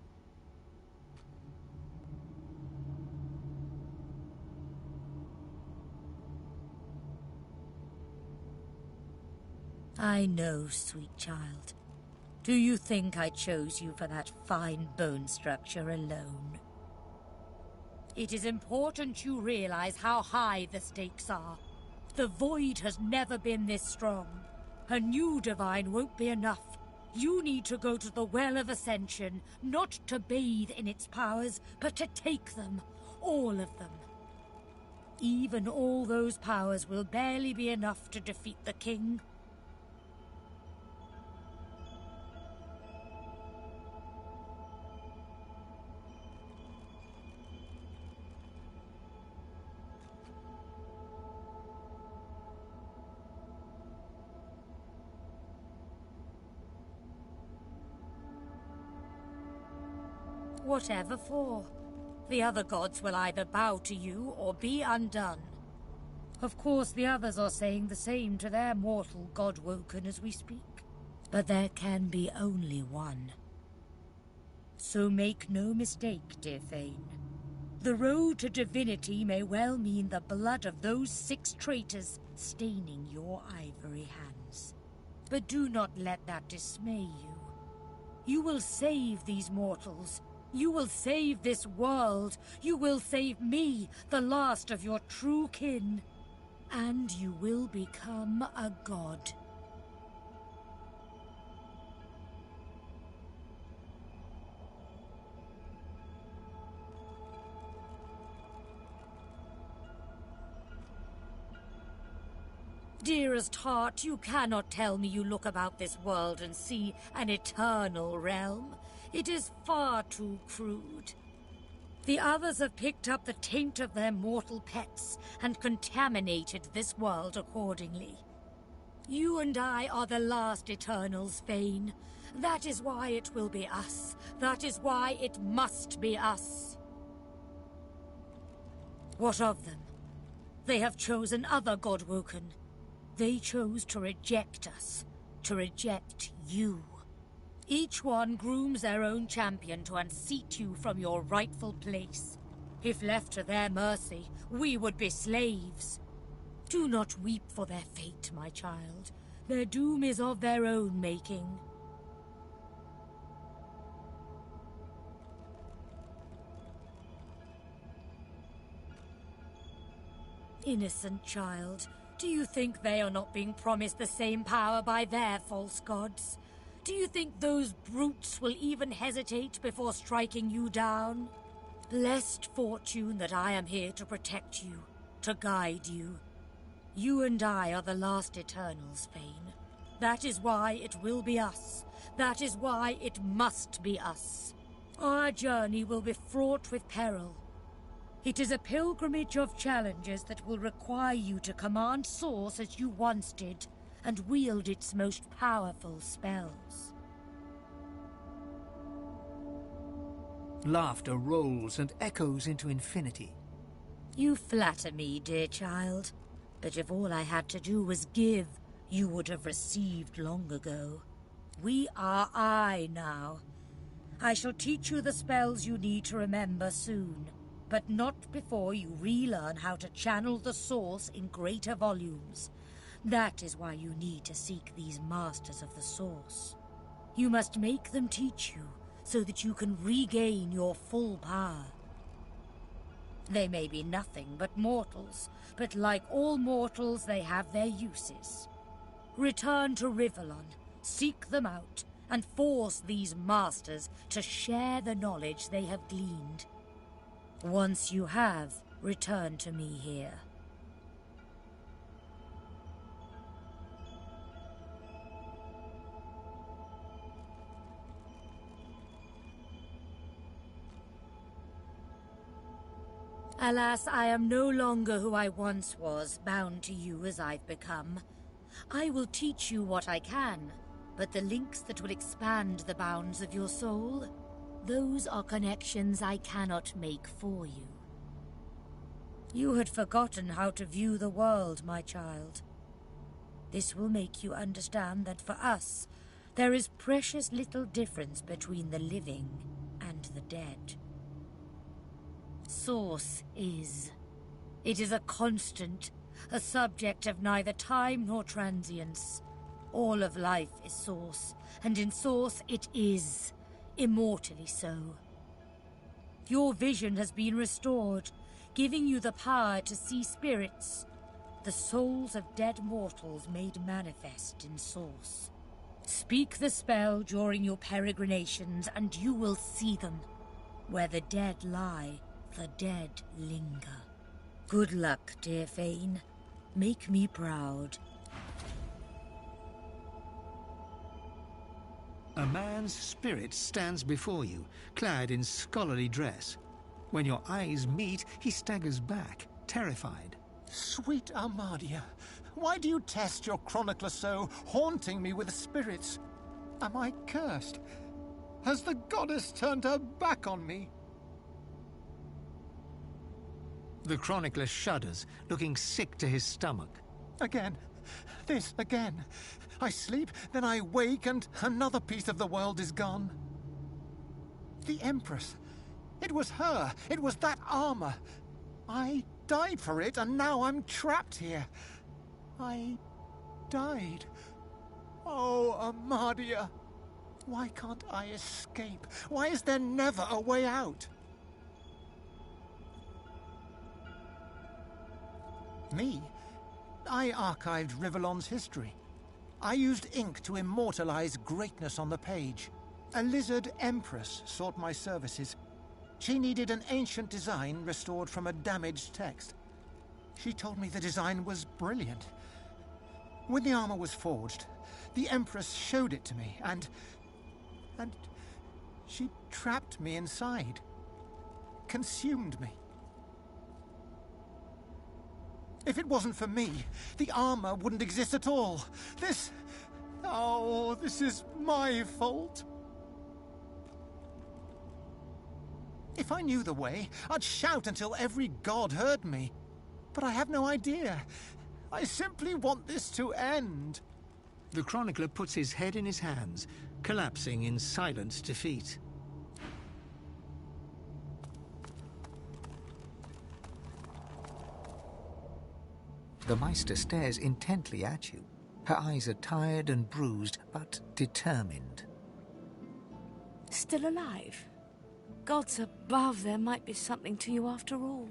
I know, sweet child. Do you think I chose you for that fine bone structure alone? It is important you realize how high the stakes are. The Void has never been this strong. A new divine won't be enough. You need to go to the Well of Ascension, not to bathe in its powers, but to take them. All of them. Even all those powers will barely be enough to defeat the king. Whatever for. The other gods will either bow to you or be undone. Of course, the others are saying the same to their mortal god-woken as we speak. But there can be only one. So make no mistake, dear Fane. The road to divinity may well mean the blood of those 6 traitors staining your ivory hands. But do not let that dismay you. You will save these mortals. You will save this world. You will save me, the last of your true kin. And you will become a god. Dearest heart, you cannot tell me you look about this world and see an eternal realm. It is far too crude. The others have picked up the taint of their mortal pets and contaminated this world accordingly. You and I are the last Eternals, Fane. That is why it will be us. That is why it must be us. What of them? They have chosen other Godwoken. They chose to reject us, to reject you. Each one grooms their own champion to unseat you from your rightful place. If left to their mercy, we would be slaves. Do not weep for their fate, my child. Their doom is of their own making. Innocent child, do you think they are not being promised the same power by their false gods? Do you think those brutes will even hesitate before striking you down? Blessed fortune that I am here to protect you, to guide you. You and I are the last Eternals, Fane. That is why it will be us. That is why it must be us. Our journey will be fraught with peril. It is a pilgrimage of challenges that will require you to command Source as you once did, and wield its most powerful spells. Laughter rolls and echoes into infinity. You flatter me, dear child. But if all I had to do was give, you would have received long ago. We are I now. I shall teach you the spells you need to remember soon, but not before you relearn how to channel the Source in greater volumes. That is why you need to seek these Masters of the Source. You must make them teach you, so that you can regain your full power. They may be nothing but mortals, but like all mortals, they have their uses. Return to Rivellon, seek them out, and force these Masters to share the knowledge they have gleaned. Once you have, return to me here. Alas, I am no longer who I once was, bound to you as I've become. I will teach you what I can, but the links that will expand the bounds of your soul, those are connections I cannot make for you. You had forgotten how to view the world, my child. This will make you understand that for us, there is precious little difference between the living and the dead. Source is. It is a constant, a subject of neither time nor transience. All of life is Source, and in Source it is, immortally so. Your vision has been restored, giving you the power to see spirits, the souls of dead mortals made manifest in Source. Speak the spell during your peregrinations, and you will see them. Where the dead lie, the dead linger. Good luck, dear Fane. Make me proud. A man's spirit stands before you, clad in scholarly dress. When your eyes meet, he staggers back, terrified. Sweet Armadia, why do you test your chronicler so, haunting me with spirits? Am I cursed? Has the goddess turned her back on me? The chronicler shudders, looking sick to his stomach. Again. This again. I sleep, then I wake, and another piece of the world is gone. The Empress. It was her. It was that armor. I died for it, and now I'm trapped here. I died. Oh, Armadia. Why can't I escape? Why is there never a way out? Me? I archived Rivellon's history. I used ink to immortalize greatness on the page. A lizard empress sought my services. She needed an ancient design restored from a damaged text. She told me the design was brilliant. When the armor was forged, the empress showed it to me, and she trapped me inside. Consumed me. If it wasn't for me, the armor wouldn't exist at all. This is my fault. If I knew the way, I'd shout until every god heard me. But I have no idea. I simply want this to end. The chronicler puts his head in his hands, collapsing in silent defeat. The Meister stares intently at you. Her eyes are tired and bruised, but determined. Still alive? Gods above, there might be something to you after all.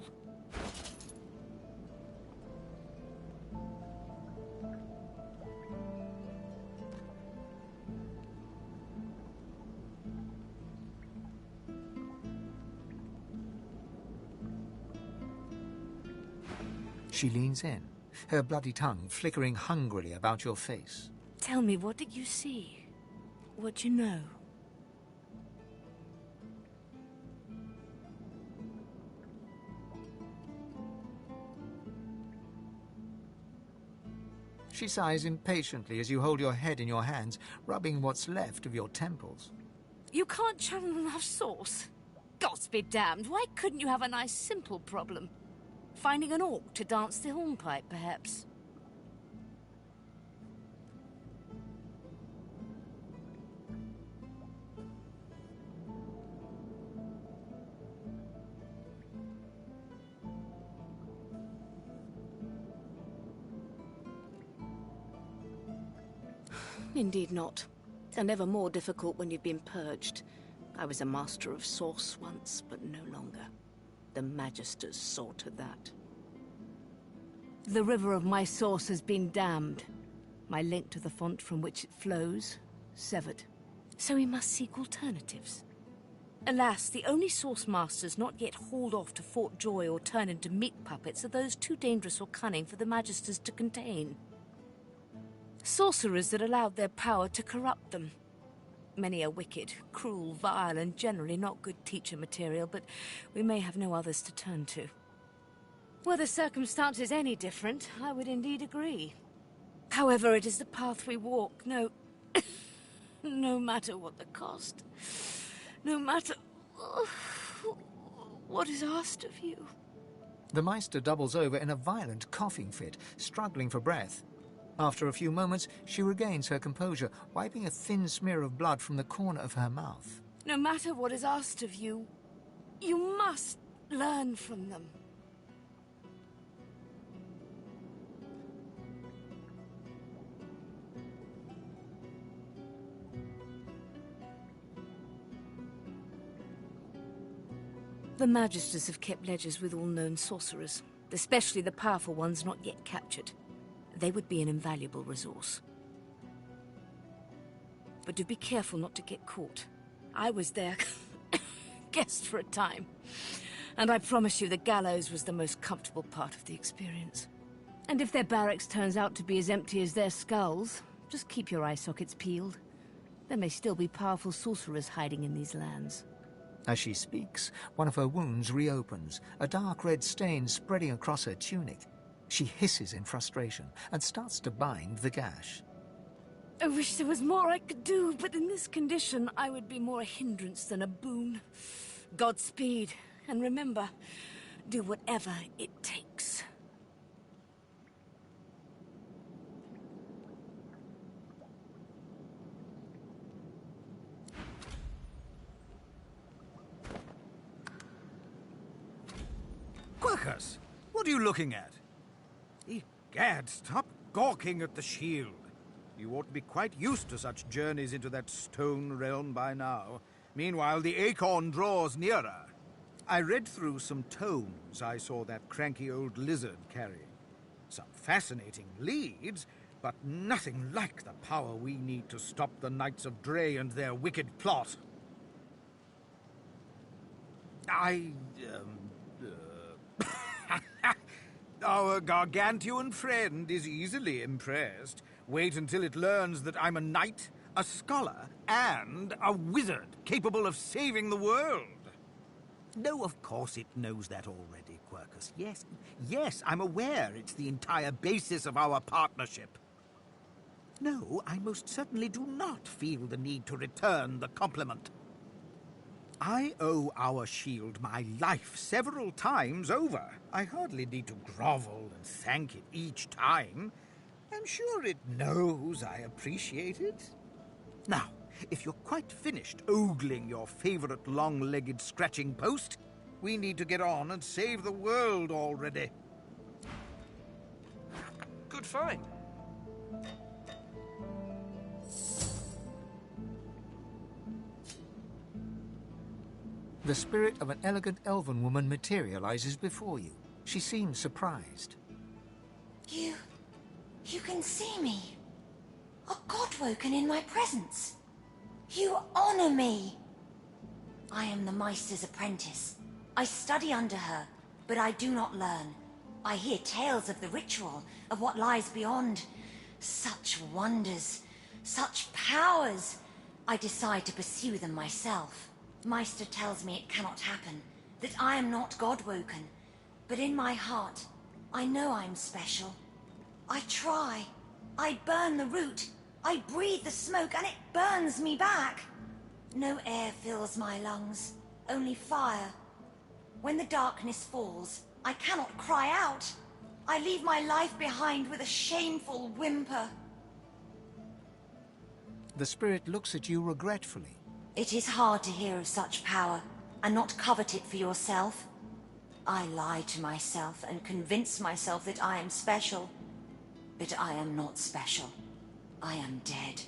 She leans in, her bloody tongue flickering hungrily about your face. Tell me, what did you see? What you know? She sighs impatiently as you hold your head in your hands, rubbing what's left of your temples. You can't channel enough Source? Gods be damned, why couldn't you have a nice simple problem? Finding an orc to dance the hornpipe, perhaps? Indeed not. And ever more difficult when you've been purged. I was a master of Source once, but no longer. The Magisters saw to that. The river of my Source has been damned. My link to the font from which it flows, severed. So we must seek alternatives. Alas, the only Source Masters not yet hauled off to Fort Joy or turned into meat puppets are those too dangerous or cunning for the Magisters to contain. Sorcerers that allowed their power to corrupt them. Many are wicked, cruel, vile, and generally not good teacher material, but we may have no others to turn to. Were the circumstances any different, I would indeed agree. However, it is the path we walk, no matter what the cost. No matter what is asked of you. The Meister doubles over in a violent coughing fit, struggling for breath. After a few moments, she regains her composure, wiping a thin smear of blood from the corner of her mouth. No matter what is asked of you, you must learn from them. The Magisters have kept ledgers with all known sorcerers, especially the powerful ones not yet captured. They would be an invaluable resource. But do be careful not to get caught. I was their guest for a time, and I promise you the gallows was the most comfortable part of the experience. And if their barracks turns out to be as empty as their skulls, just keep your eye sockets peeled. There may still be powerful sorcerers hiding in these lands. As she speaks, one of her wounds reopens, a dark red stain spreading across her tunic. She hisses in frustration and starts to bind the gash. I wish there was more I could do, but in this condition, I would be more a hindrance than a boon. Godspeed, and remember, do whatever it takes. Quirkus, what are you looking at? Egad, stop gawking at the shield. You ought to be quite used to such journeys into that stone realm by now. Meanwhile, the acorn draws nearer. I read through some tomes I saw that cranky old lizard carrying. Some fascinating leads, but nothing like the power we need to stop the Knights of Dre and their wicked plot. Our gargantuan friend is easily impressed. Wait until it learns that I'm a knight, a scholar, and a wizard capable of saving the world. No, of course it knows that already, Quirkus. Yes, I'm aware it's the entire basis of our partnership. No, I most certainly do not feel the need to return the compliment. I owe our shield my life several times over. I hardly need to grovel and thank it each time. I'm sure it knows I appreciate it. Now, if you're quite finished ogling your favorite long-legged scratching post, we need to get on and save the world already. Good find. The spirit of an elegant elven woman materializes before you. She seems surprised. You can see me. A god-woken in my presence. You honor me. I am the Meister's apprentice. I study under her, but I do not learn. I hear tales of the ritual, of what lies beyond. Such wonders, such powers. I decide to pursue them myself. Meister tells me it cannot happen, that I am not god-woken. But in my heart, I know I'm special. I try. I burn the root. I breathe the smoke and it burns me back. No air fills my lungs, only fire. When the darkness falls, I cannot cry out. I leave my life behind with a shameful whimper. The spirit looks at you regretfully. It is hard to hear of such power and not covet it for yourself. I lie to myself and convince myself that I am special. But I am not special. I am dead.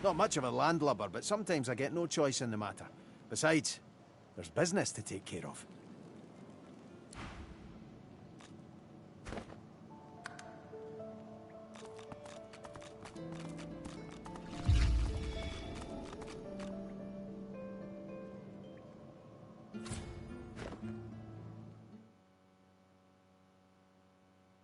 Not much of a landlubber, but sometimes I get no choice in the matter. Besides, there's business to take care of.